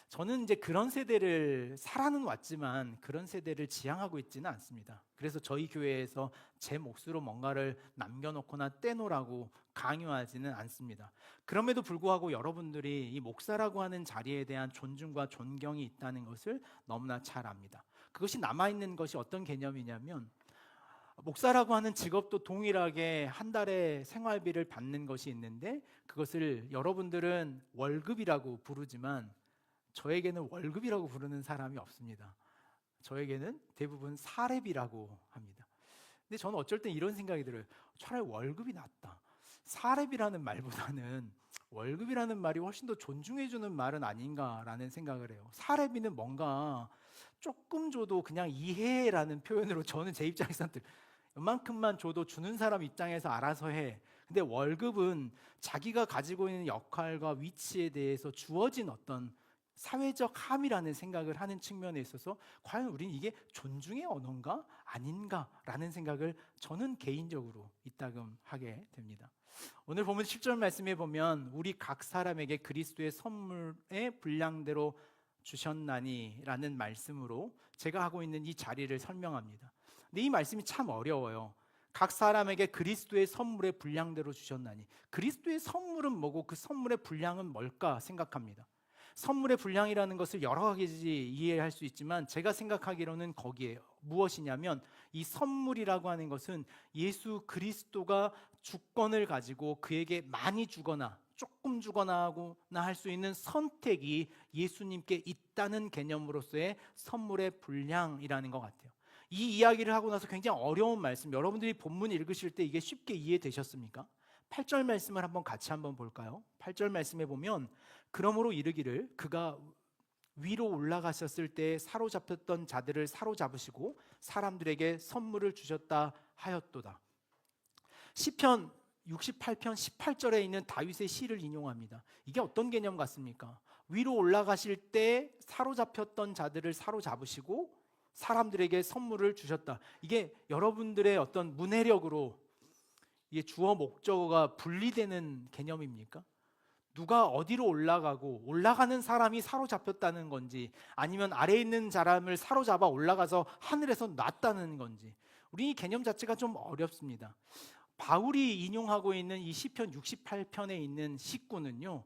저는 이제 그런 세대를 살아는 왔지만 그런 세대를 지향하고 있지는 않습니다. 그래서 저희 교회에서 제 몫으로 뭔가를 남겨놓거나 떼놓으라고 강요하지는 않습니다. 그럼에도 불구하고 여러분들이 이 목사라고 하는 자리에 대한 존중과 존경이 있다는 것을 너무나 잘 압니다. 그것이 남아있는 것이 어떤 개념이냐면 목사라고 하는 직업도 동일하게 한 달에 생활비를 받는 것이 있는데 그것을 여러분들은 월급이라고 부르지만 저에게는 월급이라고 부르는 사람이 없습니다. 저에게는 대부분 사렙이라고 합니다. 근데 저는 어쩔 땐 이런 생각이 들어요. 차라리 월급이 낫다. 사렙이라는 말보다는 월급이라는 말이 훨씬 더 존중해주는 말은 아닌가라는 생각을 해요. 사렙이는 뭔가 조금 줘도 그냥 이해라는 표현으로 저는 제 입장에서는 이만큼만 줘도 주는 사람 입장에서 알아서 해. 근데 월급은 자기가 가지고 있는 역할과 위치에 대해서 주어진 어떤 사회적 함이라는 생각을 하는 측면에 있어서 과연 우리는 이게 존중의 언어인가 아닌가라는 생각을 저는 개인적으로 이따금 하게 됩니다. 오늘 보면 10절 말씀에 보면 우리 각 사람에게 그리스도의 선물의 분량대로 주셨나니 라는 말씀으로 제가 하고 있는 이 자리를 설명합니다. 근데 이 말씀이 참 어려워요. 각 사람에게 그리스도의 선물의 분량대로 주셨나니, 그리스도의 선물은 뭐고 그 선물의 분량은 뭘까 생각합니다. 선물의 분량이라는 것을 여러 가지 이해할 수 있지만 제가 생각하기로는 거기에요. 무엇이냐면 이 선물이라고 하는 것은 예수 그리스도가 주권을 가지고 그에게 많이 주거나 조금 주거나 하거나 할 수 있는 선택이 예수님께 있다는 개념으로서의 선물의 분량이라는 것 같아요. 이 이야기를 하고 나서 굉장히 어려운 말씀, 여러분들이 본문 읽으실 때 이게 쉽게 이해되셨습니까? 8절 말씀을 같이 한번 볼까요? 8절 말씀에 보면 그러므로 이르기를 그가 위로 올라가셨을 때 사로잡혔던 자들을 사로잡으시고 사람들에게 선물을 주셨다 하였도다. 시편 68편 18절에 있는 다윗의 시를 인용합니다. 이게 어떤 개념 같습니까? 위로 올라가실 때 사로잡혔던 자들을 사로잡으시고 사람들에게 선물을 주셨다. 이게 여러분들의 어떤 문해력으로 이게 주어 목적어가 분리되는 개념입니까? 누가 어디로 올라가고 올라가는 사람이 사로잡혔다는 건지 아니면 아래에 있는 사람을 사로잡아 올라가서 하늘에서 놨다는 건지 우리 이 개념 자체가 좀 어렵습니다. 바울이 인용하고 있는 이 시편 68편에 있는 시구는요,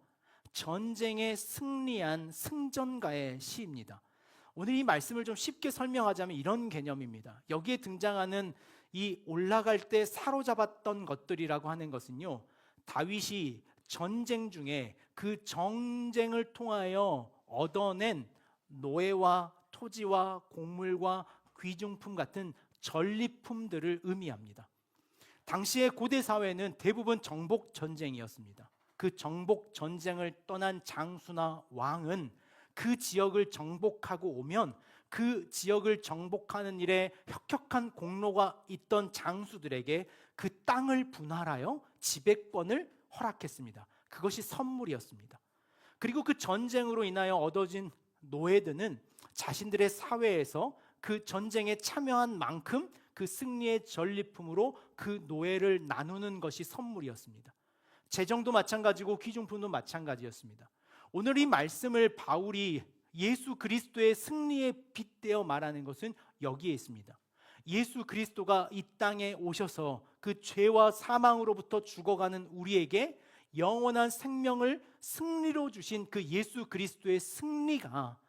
전쟁에 승리한 승전가의 시입니다. 오늘 이 말씀을 좀 쉽게 설명하자면 이런 개념입니다. 여기에 등장하는 이 올라갈 때 사로잡았던 것들이라고 하는 것은요, 다윗이 전쟁 중에 그 정쟁을 통하여 얻어낸 노예와 토지와 곡물과 귀중품 같은 전리품들을 의미합니다. 당시의 고대 사회는 대부분 정복 전쟁이었습니다. 그 정복 전쟁을 떠난 장수나 왕은 그 지역을 정복하고 오면 그 지역을 정복하는 일에 혁혁한 공로가 있던 장수들에게 그 땅을 분할하여 지배권을 허락했습니다. 그것이 선물이었습니다. 그리고 그 전쟁으로 인하여 얻어진 노예들은 자신들의 사회에서 그 전쟁에 참여한 만큼 그 승리의 전리품으로 그 노예를 나누는 것이 선물이었습니다. 재정도 마찬가지고 귀중품도 마찬가지였습니다. 오늘 이 말씀을 바울이 예수 그리스도의 승리에 빗대어 말하는 것은 여기에 있습니다. 예수 그리스도가 이 땅에 오셔서 그 죄와 사망으로부터 죽어가는 우리에게 영원한 생명을 승리로 주신 그 예수 그리스도의 승리가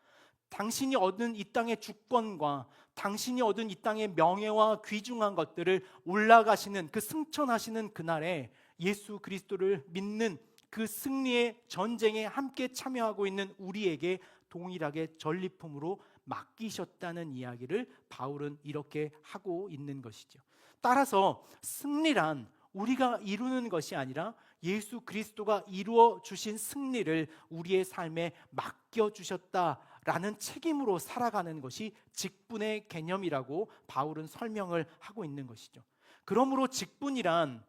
당신이 얻은 이 땅의 주권과 당신이 얻은 이 땅의 명예와 귀중한 것들을 올라가시는 그 승천하시는 그날에 예수 그리스도를 믿는 그 승리의 전쟁에 함께 참여하고 있는 우리에게 동일하게 전리품으로 맡기셨다는 이야기를 바울은 이렇게 하고 있는 것이죠. 따라서 승리란 우리가 이루는 것이 아니라 예수 그리스도가 이루어 주신 승리를 우리의 삶에 맡겨 주셨다라는 책임으로 살아가는 것이 직분의 개념이라고 바울은 설명을 하고 있는 것이죠. 그러므로 직분이란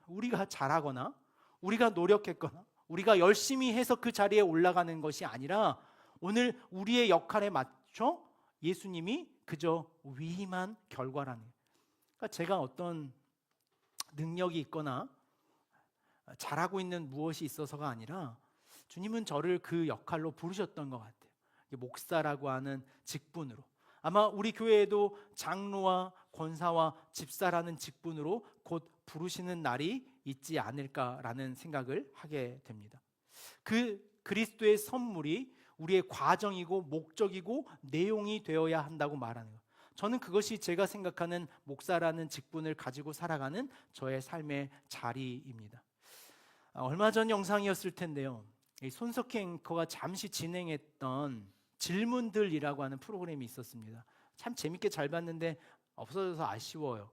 우리가 잘하거나 우리가 노력했거나 우리가 열심히 해서 그 자리에 올라가는 것이 아니라 오늘 우리의 역할에 맞춰 예수님이 그저 위임한 결과라는 거예요. 그러니까 제가 어떤 능력이 있거나 잘하고 있는 무엇이 있어서가 아니라 주님은 저를 그 역할로 부르셨던 것 같아요. 목사라고 하는 직분으로. 아마 우리 교회에도 장로와 권사와 집사라는 직분으로 곧 부르시는 날이 있지 않을까라는 생각을 하게 됩니다. 그 그리스도의 선물이 우리의 과정이고 목적이고 내용이 되어야 한다고 말하는 것. 저는 그것이 제가 생각하는 목사라는 직분을 가지고 살아가는 저의 삶의 자리입니다. 얼마 전 영상이었을 텐데요. 손석희 앵커가 잠시 진행했던 질문들이라고 하는 프로그램이 있었습니다. 참 재밌게 잘 봤는데 없어져서 아쉬워요.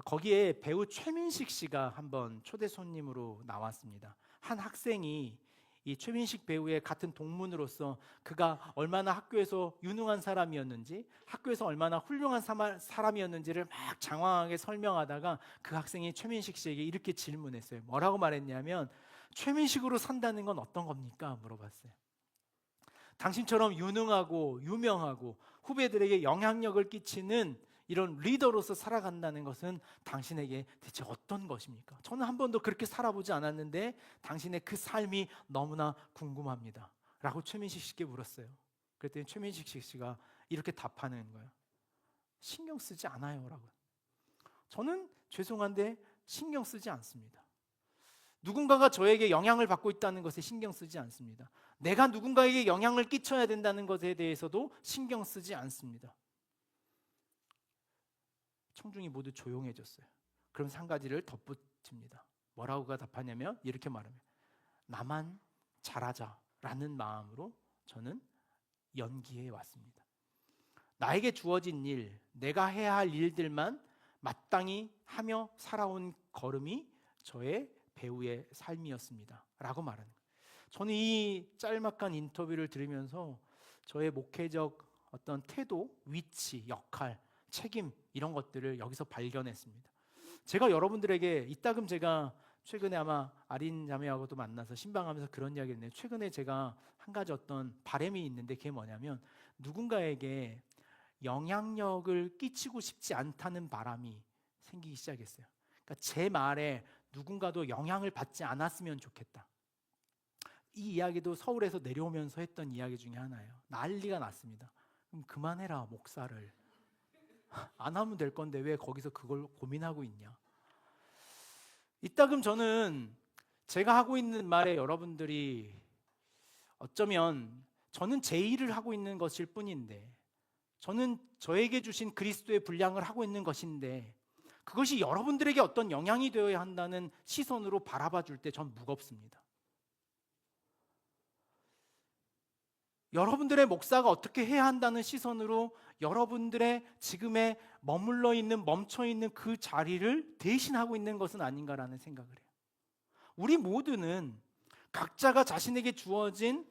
거기에 배우 최민식 씨가 한번 초대 손님으로 나왔습니다. 한 학생이 이 최민식 배우의 같은 동문으로서 그가 얼마나 학교에서 유능한 사람이었는지, 학교에서 얼마나 훌륭한 사람이었는지를 막 장황하게 설명하다가 그 학생이 최민식 씨에게 이렇게 질문했어요. 뭐라고 말했냐면, 최민식으로 산다는 건 어떤 겁니까? 물어봤어요. 당신처럼 유능하고 유명하고 후배들에게 영향력을 끼치는 이런 리더로서 살아간다는 것은 당신에게 대체 어떤 것입니까? 저는 한 번도 그렇게 살아보지 않았는데 당신의 그 삶이 너무나 궁금합니다 라고 최민식 씨께 물었어요. 그랬더니 최민식 씨가 이렇게 답하는 거예요. 신경 쓰지 않아요 라고. 저는 죄송한데 신경 쓰지 않습니다. 누군가가 저에게 영향을 받고 있다는 것에 신경 쓰지 않습니다. 내가 누군가에게 영향을 끼쳐야 된다는 것에 대해서도 신경 쓰지 않습니다. 청중이 모두 조용해졌어요. 그러면서 한 가지를 덧붙입니다. 뭐라고 답하냐면 이렇게 말합니다. 나만 잘하자라는 마음으로 저는 연기해 왔습니다. 나에게 주어진 일, 내가 해야 할 일들만 마땅히 하며 살아온 걸음이 저의 배우의 삶이었습니다 라고 말하는 거예요. 저는 이 짤막한 인터뷰를 들으면서 저의 목회적 어떤 태도, 위치, 역할, 책임 이런 것들을 여기서 발견했습니다. 제가 여러분들에게 이따금 제가 최근에 아마 아린 자매하고도 만나서 신방하면서 그런 이야기를 했는데, 최근에 제가 한 가지 어떤 바람이 있는데 그게 뭐냐면 누군가에게 영향력을 끼치고 싶지 않다는 바람이 생기기 시작했어요. 그러니까 제 말에 누군가도 영향을 받지 않았으면 좋겠다. 이 이야기도 서울에서 내려오면서 했던 이야기 중에 하나예요. 난리가 났습니다. 그럼 그만해라 목사를. 안 하면 될 건데 왜 거기서 그걸 고민하고 있냐. 이따금 저는 제가 하고 있는 말에 여러분들이 어쩌면 저는 제 일을 하고 있는 것일 뿐인데, 저는 저에게 주신 그리스도의 분량을 하고 있는 것인데 그것이 여러분들에게 어떤 영향이 되어야 한다는 시선으로 바라봐 줄 때 전 무겁습니다. 여러분들의 목사가 어떻게 해야 한다는 시선으로 여러분들의 지금의 머물러 있는, 멈춰 있는 그 자리를 대신하고 있는 것은 아닌가라는 생각을 해요. 우리 모두는 각자가 자신에게 주어진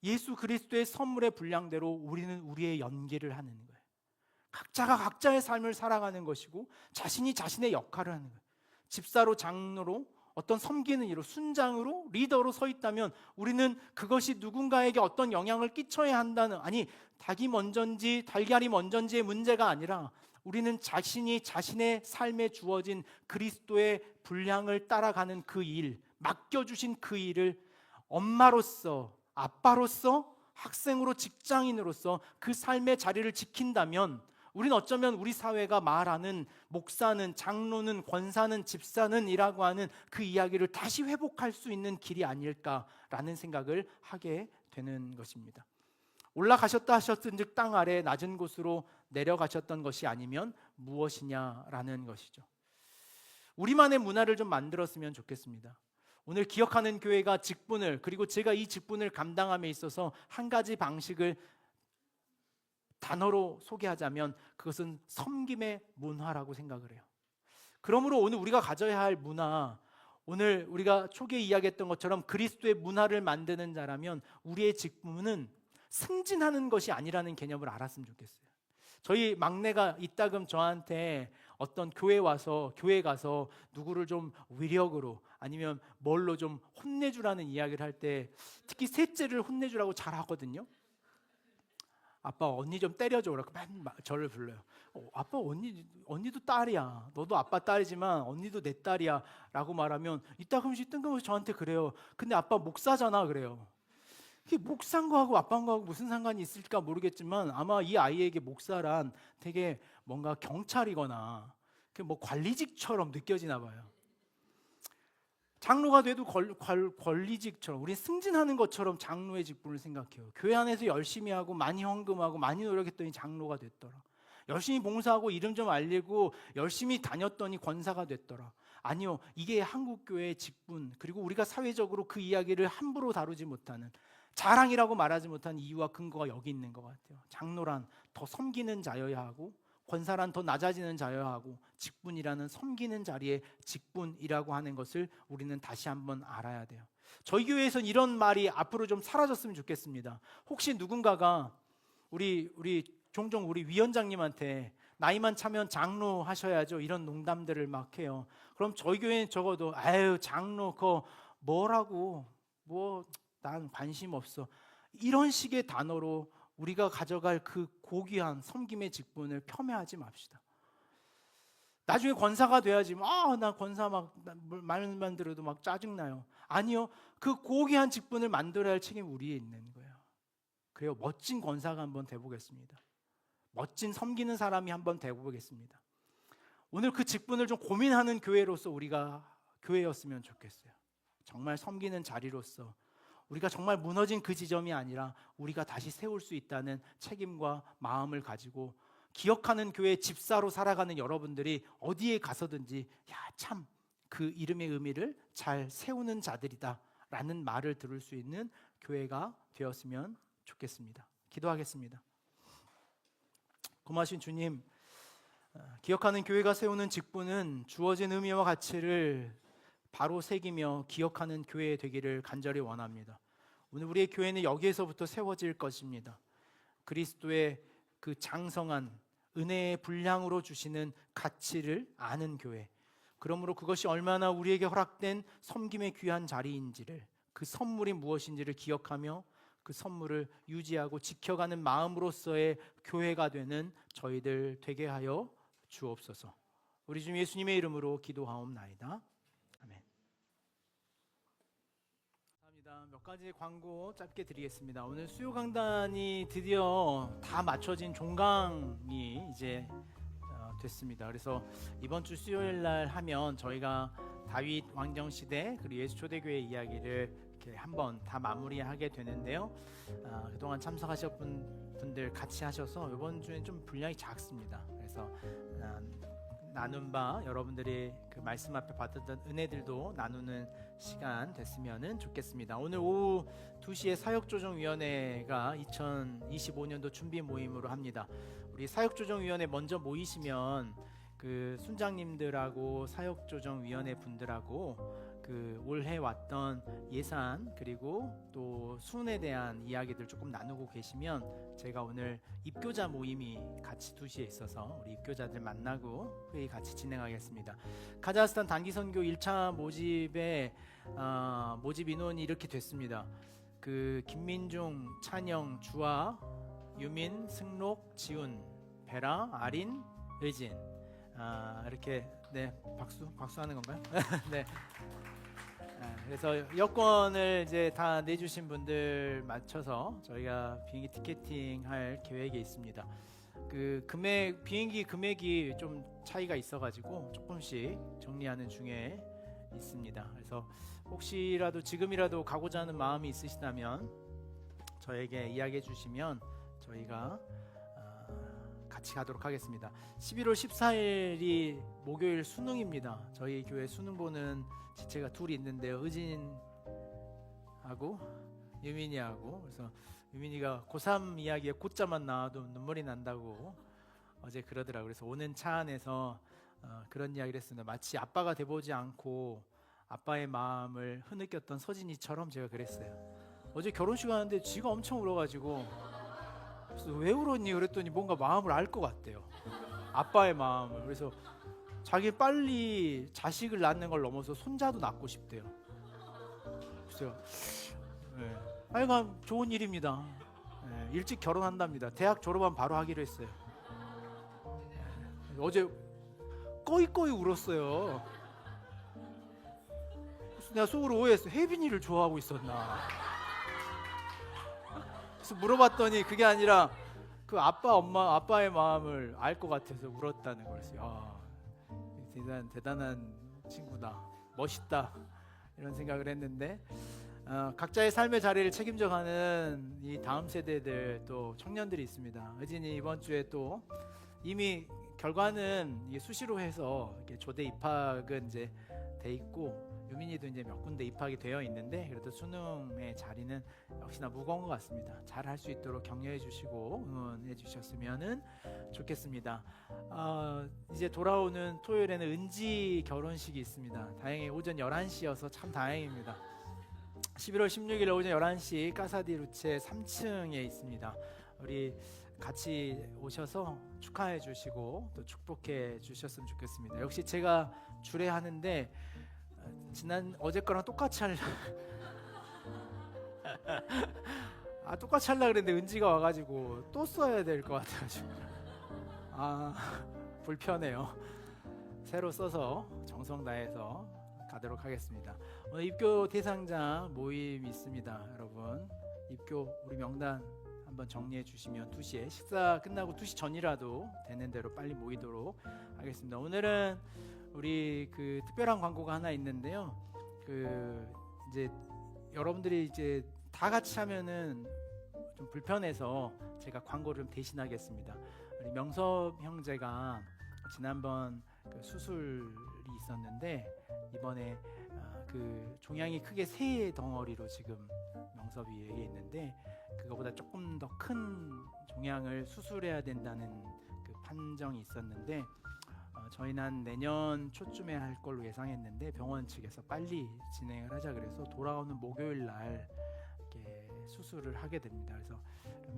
예수 그리스도의 선물의 분량대로 우리는 우리의 연기를 하는 거예요. 각자가 각자의 삶을 살아가는 것이고 자신이 자신의 역할을 하는 거예요. 집사로, 장로로, 어떤 섬기는 이로, 순장으로, 리더로 서 있다면 우리는 그것이 누군가에게 어떤 영향을 끼쳐야 한다는, 아니 닭이 먼저인지 달걀이 먼저인지의 문제가 아니라 우리는 자신이 자신의 삶에 주어진 그리스도의 분량을 따라가는 그 일, 맡겨주신 그 일을 엄마로서, 아빠로서, 학생으로, 직장인으로서 그 삶의 자리를 지킨다면 우리는 어쩌면 우리 사회가 말하는 목사는, 장로는, 권사는, 집사는 이라고 하는 그 이야기를 다시 회복할 수 있는 길이 아닐까라는 생각을 하게 되는 것입니다. 올라가셨다 하셨은즉 땅 아래 낮은 곳으로 내려가셨던 것이 아니면 무엇이냐라는 것이죠. 우리만의 문화를 좀 만들었으면 좋겠습니다. 오늘 기억하는 교회가 직분을, 그리고 제가 이 직분을 감당함에 있어서 한 가지 방식을 단어로 소개하자면 그것은 섬김의 문화라고 생각을 해요. 그러므로 오늘 우리가 가져야 할 문화, 오늘 우리가 초기에 이야기했던 것처럼 그리스도의 문화를 만드는 자라면 우리의 직분은 승진하는 것이 아니라는 개념을 알았으면 좋겠어요. 저희 막내가 이따금 저한테 어떤 교회 가서 누구를 좀 위력으로 아니면 뭘로 좀 혼내주라는 이야기를 할 때 특히 셋째를 혼내주라고 잘 하거든요. 아빠 언니 좀 때려줘 그러고 맨날 저를 불러요. 아빠 언니도 딸이야. 너도 아빠 딸이지만 언니도 내 딸이야 라고 말하면 이따금씩 뜬금없이 저한테 그래요. 근데 아빠 목사잖아 그래요. 이게 목사인 거하고 아빠인 거하고 무슨 상관이 있을까 모르겠지만 아마 이 아이에게 목사란 되게 뭔가 경찰이거나 뭐 관리직처럼 느껴지나 봐요. 장로가 돼도 권리직처럼, 우리 승진하는 것처럼 장로의 직분을 생각해요. 교회 안에서 열심히 하고 많이 헌금하고 많이 노력했더니 장로가 됐더라. 열심히 봉사하고 이름 좀 알리고 열심히 다녔더니 권사가 됐더라. 아니요, 이게 한국교회의 직분, 그리고 우리가 사회적으로 그 이야기를 함부로 다루지 못하는, 자랑이라고 말하지 못한 이유와 근거가 여기 있는 것 같아요. 장로란 더 섬기는 자여야 하고, 권사란 더 낮아지는 자여야 하고, 직분이라는 섬기는 자리의 직분이라고 하는 것을 우리는 다시 한번 알아야 돼요. 저희 교회에서는 이런 말이 앞으로 좀 사라졌으면 좋겠습니다. 혹시 누군가가 종종 우리 위원장님한테 나이만 차면 장로 하셔야죠 이런 농담들을 막 해요. 그럼 저희 교회는 적어도 아유 장로 그거 뭐라고 난 관심 없어 이런 식의 단어로 우리가 가져갈 그 고귀한 섬김의 직분을 폄훼하지 맙시다. 나중에 권사가 돼야지 나 권사 말만 들어도 막 짜증나요. 아니요, 그 고귀한 직분을 만들어야 할 책임이 우리에 있는 거예요. 그래요, 멋진 권사가 한번 돼보겠습니다. 멋진 섬기는 사람이 한번 돼보겠습니다. 오늘 그 직분을 좀 고민하는 교회로서 우리가 교회였으면 좋겠어요. 정말 섬기는 자리로서 우리가 정말 무너진 그 지점이 아니라 우리가 다시 세울 수 있다는 책임과 마음을 가지고 기억하는 교회 집사로 살아가는 여러분들이 어디에 가서든지 참 그 이름의 의미를 잘 세우는 자들이다 라는 말을 들을 수 있는 교회가 되었으면 좋겠습니다. 기도하겠습니다. 고마우신 주님, 기억하는 교회가 세우는 직분은 주어진 의미와 가치를 바로 새기며 기억하는 교회 되기를 간절히 원합니다. 오늘 우리의 교회는 여기에서부터 세워질 것입니다. 그리스도의 그 장성한 은혜의 분량으로 주시는 가치를 아는 교회, 그러므로 그것이 얼마나 우리에게 허락된 섬김의 귀한 자리인지를, 그 선물이 무엇인지를 기억하며 그 선물을 유지하고 지켜가는 마음으로서의 교회가 되는 저희들 되게 하여 주옵소서. 우리 주 예수님의 이름으로 기도하옵나이다. 아멘. 감사합니다. 몇 가지 광고 짧게 드리겠습니다. 오늘 수요 강단이 드디어 다 맞춰진 종강이 이제 됐습니다. 그래서 이번 주 수요일 날 하면 저희가 다윗 왕정 시대 그리고 예수 초대교회 이야기를 이렇게 한번 다 마무리하게 되는데요. 그동안 참석하셨던 분들 같이 하셔서 이번 주엔 좀 분량이 작습니다. 그래서 나눈 바 여러분들이 그 말씀 앞에 받았던 은혜들도 나누는 시간 됐으면 좋겠습니다. 오늘 오후 2시에 사역조정위원회가 2025년도 준비 모임으로 합니다. 우리 사역조정위원회 먼저 모이시면 그 순장님들하고 사역조정위원회 분들하고 그 올해 왔던 예산 그리고 또 수훈에 대한 이야기들 조금 나누고 계시면 제가 오늘 입교자 모임이 같이 2시에 있어서 우리 입교자들 만나고 회의 같이 진행하겠습니다. 카자흐스탄 단기선교 1차 모집에 모집 인원이 이렇게 됐습니다. 그 김민중, 찬영, 주아, 유민, 승록, 지훈, 베라, 아린, 의진 이렇게 네 박수 하는 건가요? 네. 그래서 여권을 이제 다 내주신 분들 맞춰서 저희가 비행기 티켓팅 할 계획에 있습니다. 그 금액 비행기 금액이 좀 차이가 있어가지고 조금씩 정리하는 중에 있습니다. 그래서 혹시라도 지금이라도 가고자 하는 마음이 있으시다면 저에게 이야기해 주시면 저희가 같이 가도록 하겠습니다. 11월 14일이 목요일 수능입니다. 저희 교회 수능 보는 지체가 둘이 있는데요. 의진하고 유민이하고. 그래서 유민이가 고3 이야기에 곧자만 나와도 눈물이 난다고 어제 그러더라고요. 그래서 오는 차 안에서 그런 이야기를 했습니다. 마치 아빠가 돼보지 않고 아빠의 마음을 흐느꼈던 서진이처럼 제가 그랬어요. 어제 결혼식 하는데 쥐가 엄청 울어가지고 그래서 왜 울었니? 그랬더니 뭔가 마음을 알 것 같대요. 아빠의 마음을. 그래서 자기 빨리 자식을 낳는 걸 넘어서 손자도 낳고 싶대요. 그래서 네. 하여간 좋은 일입니다. 네. 일찍 결혼한답니다. 대학 졸업하면 바로 하기로 했어요. 네. 어제 꺼이꺼이 울었어요. 그래서 내가 속으로 오해했어. 혜빈이를 좋아하고 있었나. 그래서 물어봤더니 그게 아니라 그 아빠의 마음을 알 것 같아서 울었다는 거였어요. 대단한 친구다, 멋있다 이런 생각을 했는데 각자의 삶의 자리를 책임져가는 이 다음 세대들 또 청년들이 있습니다. 의진이 이번 주에 또 이미 결과는 수시로 해서 이렇게 조대 입학은 이제 돼 있고 유민이도 이제 몇 군데 입학이 되어 있는데 그래도 수능의 자리는 역시나 무거운 것 같습니다. 잘 할 수 있도록 격려해 주시고 응원해 주셨으면 좋겠습니다. 이제 돌아오는 토요일에는 은지 결혼식이 있습니다. 다행히 오전 11시여서 참 다행입니다. 11월 16일 오전 11시 까사디 루체 3층에 있습니다. 우리 같이 오셔서 축하해 주시고 또 축복해 주셨으면 좋겠습니다. 역시 제가 주례하는데 어제 거랑 똑같이 똑같이 하려고 그랬는데 은지가 와가지고 또 써야 될 것 같아가지고 불편해요. 새로 써서 정성 다해서 가도록 하겠습니다. 오늘 입교 대상자 모임 있습니다. 여러분 입교 우리 명단 한번 정리해 주시면 2시에 식사 끝나고 2시 전이라도 되는 대로 빨리 모이도록 하겠습니다. 오늘은 우리 그 특별한 광고가 하나 있는데요. 그 이제 여러분들이 이제 다 같이 하면은 좀 불편해서 제가 광고를 좀 대신하겠습니다. 우리 명섭 형제가 지난번 그 수술이 있었는데 이번에 그 종양이 크게 세 덩어리로 지금 명섭이에게 있는데 그거보다 조금 더 큰 종양을 수술해야 된다는 그 판정이 있었는데 저희는 한 내년 초쯤에 할 걸로 예상했는데 병원 측에서 빨리 진행을 하자 그래서 돌아오는 목요일 날 이렇게 수술을 하게 됩니다. 그래서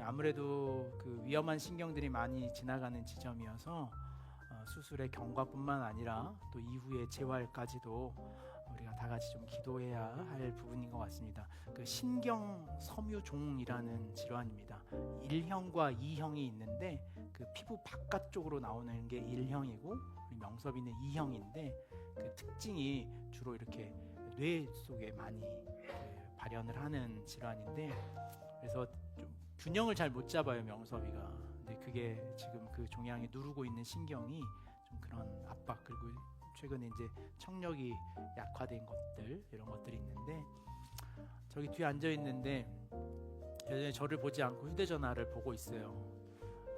아무래도 그 위험한 신경들이 많이 지나가는 지점이어서 수술의 경과뿐만 아니라 또 이후의 재활까지도 우리가 다 같이 좀 기도해야 할 부분인 것 같습니다. 그 신경 섬유종이라는 질환입니다. 1형과 2형이 있는데 그 피부 바깥쪽으로 나오는 게 1형이고 우리 명섭이는 2형인데 그 특징이 주로 이렇게 뇌 속에 많이 발현을 하는 질환인데 그래서 좀 균형을 잘 못 잡아요 명섭이가. 근데 그게 지금 그 종양이 누르고 있는 신경이 좀 그런 압박 그리고 최근에 이제 청력이 약화된 것들 이런 것들이 있는데 저기 뒤에 앉아 있는데 여전히 저를 보지 않고 휴대전화를 보고 있어요.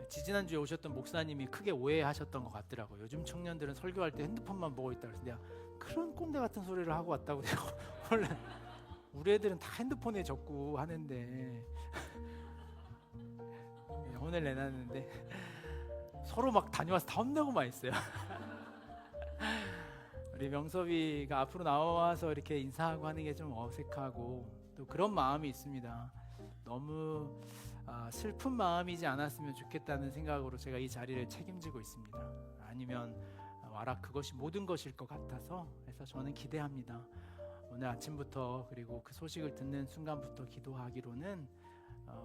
지지난주에 오셨던 목사님이 크게 오해하셨던 것 같더라고요. 요즘 청년들은 설교할 때 핸드폰만 보고 있다 그래서 내가 그런 꼰대 같은 소리를 하고 왔다고. 내가 원래 우리 애들은 다 핸드폰에 적고 하는데 혼을 내놨는데 서로 막 다녀와서 다 혼나고 막 있어요. 우리 명섭이가 앞으로 나와서 이렇게 인사하고 하는 게 좀 어색하고 또 그런 마음이 있습니다. 너무 슬픈 마음이지 않았으면 좋겠다는 생각으로 제가 이 자리를 책임지고 있습니다. 아니면 와라 그것이 모든 것일 것 같아서 그래서 저는 기대합니다. 오늘 아침부터 그리고 그 소식을 듣는 순간부터 기도하기로는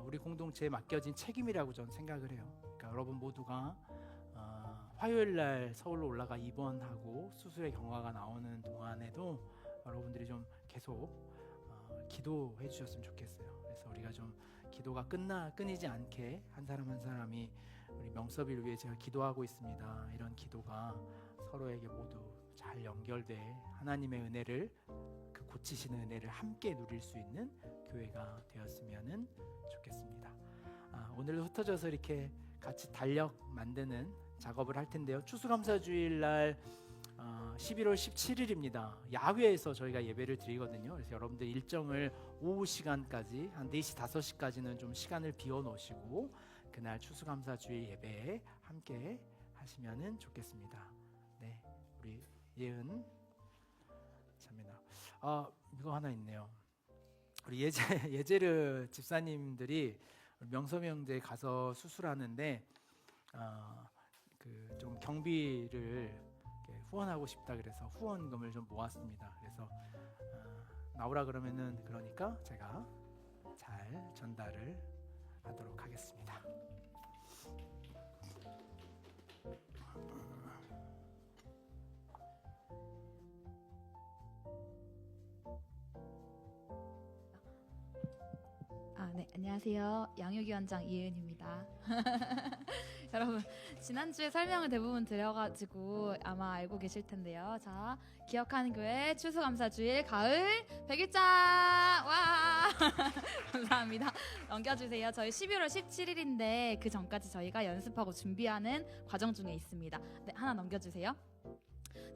우리 공동체에 맡겨진 책임이라고 저는 생각을 해요. 그러니까 여러분 모두가 화요일 날 서울로 올라가 입원하고 수술의 경과가 나오는 동안에도 여러분들이 좀 계속 기도해 주셨으면 좋겠어요. 그래서 우리가 좀 기도가 끊이지 않게 한 사람 한 사람이 우리 명섭이를 위해 제가 기도하고 있습니다. 이런 기도가 서로에게 모두 잘 연결돼 하나님의 은혜를 그 고치시는 은혜를 함께 누릴 수 있는 교회가 되었으면 좋겠습니다. 오늘도 흩어져서 이렇게 같이 달력 만드는 작업을 할 텐데요. 추수감사주일 날 11월 17일입니다. 야외에서 저희가 예배를 드리거든요. 그래서 여러분들 일정을 오후 시간까지 한 4시 5시까지는 좀 시간을 비워 놓으시고 그날 추수감사주일 예배에 함께 하시면 좋겠습니다. 네, 우리 예은 자매나 이거 하나 있네요. 우리 예제르 집사님들이 명섭이 형제 가서 수술하는데 그 좀 경비를 후원하고 싶다 그래서 후원금을 좀 모았습니다. 그래서 나오라 그러면은 그러니까 제가 잘 전달을 하도록 하겠습니다. 네, 안녕하세요. 양육위원장 이은입니다. 여러분, 지난주에 설명을 대부분 드려가지고 아마 알고 계실 텐데요. 자, 기억하는 교회 추수감사주일 가을 100일장! 와! 감사합니다. 넘겨주세요. 저희 11월 17일인데 그 전까지 저희가 연습하고 준비하는 과정 중에 있습니다. 네, 하나 넘겨주세요.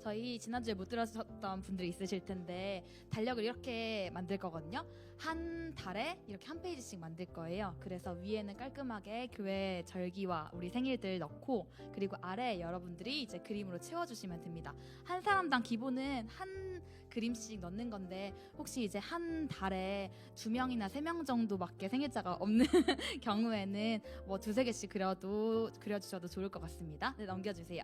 저희 지난주에 못 들으셨던 분들이 있으실 텐데 달력을 이렇게 만들 거거든요. 한 달에 이렇게 한 페이지씩 만들 거예요. 그래서 위에는 깔끔하게 교회 절기와 우리 생일들 넣고 그리고 아래에 여러분들이 이제 그림으로 채워주시면 됩니다. 한 사람당 기본은 한 그림씩 넣는 건데 혹시 이제 한 달에 2명이나 3명 정도밖에 생일자가 없는 경우에는 뭐 2-3개씩 그려주셔도 좋을 것 같습니다. 네, 넘겨주세요.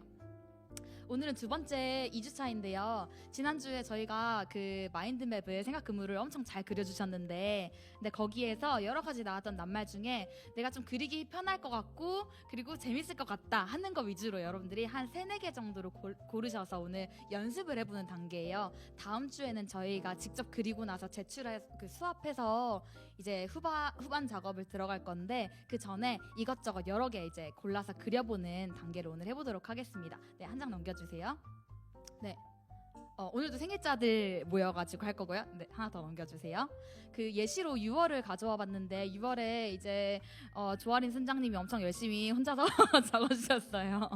오늘은 두 번째 2주차인데요. 지난주에 저희가 그 마인드맵을 생각 근무를 엄청 잘 그려주셨는데 근데 거기에서 여러 가지 나왔던 낱말 중에 내가 좀 그리기 편할 것 같고 그리고 재밌을 것 같다 하는 거 위주로 여러분들이 한 3-4개 정도로 고르셔서 오늘 연습을 해보는 단계예요. 다음 주에는 저희가 직접 그리고 나서 제출해서 그 수합해서 이제 후반 작업을 들어갈 건데 그 전에 이것저것 여러 개 이제 골라서 그려보는 단계를 오늘 해보도록 하겠습니다. 네, 한 장 넘겨주세요. 네. 오늘도 생일자들 모여가지고 할 거고요. 네, 하나 더 넘겨주세요. 그 예시로 6월을 가져와 봤는데 6월에 이제 조아린 순장님이 엄청 열심히 혼자서 적어주셨어요.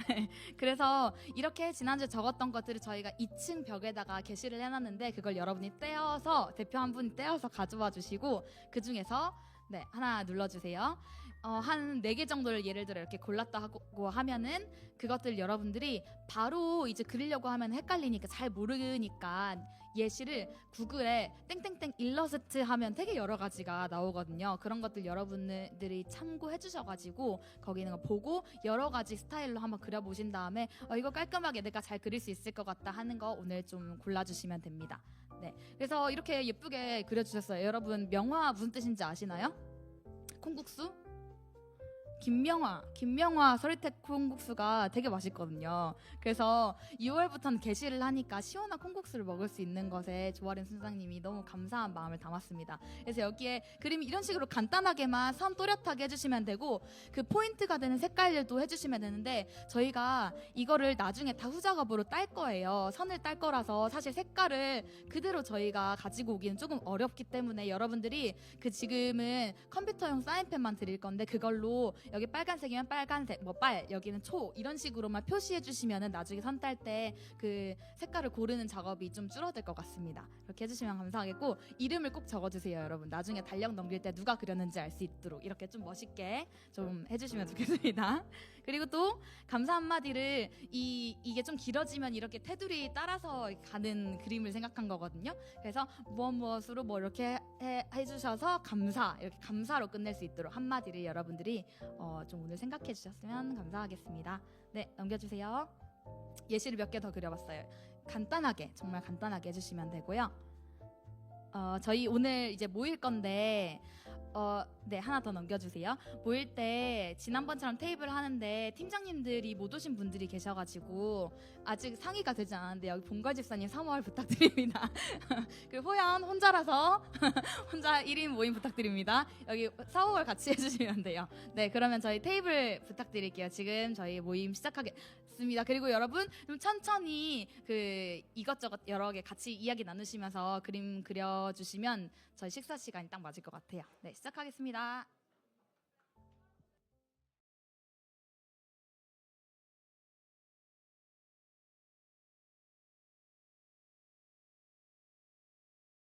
네, 그래서 이렇게 지난주에 적었던 것들을 저희가 2층 벽에다가 게시를 해놨는데 그걸 여러분이 떼어서 대표 한 분이 떼어서 가져와 주시고 그 중에서 네, 하나 눌러주세요. 한 4개 정도를 예를 들어 이렇게 골랐다고 하면은 그것들 여러분들이 바로 이제 그리려고 하면 헷갈리니까 잘 모르니까 예시를 구글에 땡땡땡 일러스트 하면 되게 여러 가지가 나오거든요. 그런 것들 여러분들이 참고해 주셔가지고 거기 있는 거 보고 여러 가지 스타일로 한번 그려보신 다음에 이거 깔끔하게 내가 잘 그릴 수 있을 것 같다 하는 거 오늘 좀 골라주시면 됩니다. 네, 그래서 이렇게 예쁘게 그려주셨어요. 여러분 명화 무슨 뜻인지 아시나요? 콩국수? 김명화 서리태 콩국수가 되게 맛있거든요. 그래서 6월부터는 게시를 하니까 시원한 콩국수를 먹을 수 있는 것에 조아린 순장님이 너무 감사한 마음을 담았습니다. 그래서 여기에 그림 이런 식으로 간단하게만 선 또렷하게 해주시면 되고 그 포인트가 되는 색깔들도 해주시면 되는데 저희가 이거를 나중에 다 후작업으로 딸 거예요. 선을 딸 거라서 사실 색깔을 그대로 저희가 가지고 오기는 조금 어렵기 때문에 여러분들이 그 지금은 컴퓨터용 사인펜만 드릴 건데 그걸로 여기 빨간색이면 빨간색, 뭐 여기는 초 이런 식으로만 표시해 주시면은 나중에 선 딸 때 그 색깔을 고르는 작업이 좀 줄어들 것 같습니다. 그렇게 해주시면 감사하겠고 이름을 꼭 적어주세요, 여러분. 나중에 달력 넘길 때 누가 그렸는지 알 수 있도록 이렇게 좀 멋있게 좀 해주시면 좋겠습니다. 그리고 또 감사 한마디를 이게 좀 길어지면 이렇게 테두리 따라서 가는 그림을 생각한 거거든요. 그래서 무엇으로 뭐 이렇게 해주셔서 감사, 이렇게 감사로 끝낼 수 있도록 한마디를 여러분들이 좀 오늘 생각해 주셨으면 감사하겠습니다. 네, 넘겨주세요. 예시를 몇 개 더 그려봤어요. 간단하게, 정말 간단하게 해주시면 되고요. 저희 오늘 이제 모일 건데 네, 하나 더 넘겨주세요. 모일 때 지난번처럼 테이블 하는데 팀장님들이 못 오신 분들이 계셔가지고 아직 상의가 되지 않았는데 여기 본걸 집사님 3월 부탁드립니다. 그리고 호연 혼자라서 혼자 1인 모임 부탁드립니다. 여기 4, 5월 같이 해주시면 돼요. 네, 그러면 저희 테이블 부탁드릴게요. 지금 저희 모임 시작하겠습니다. 그리고 여러분 좀 천천히 그 이것저것 여러 개 같이 이야기 나누시면서 그림 그려주시면 저희 식사 시간이 딱 맞을 것 같아요. 네, 시작하겠습니다.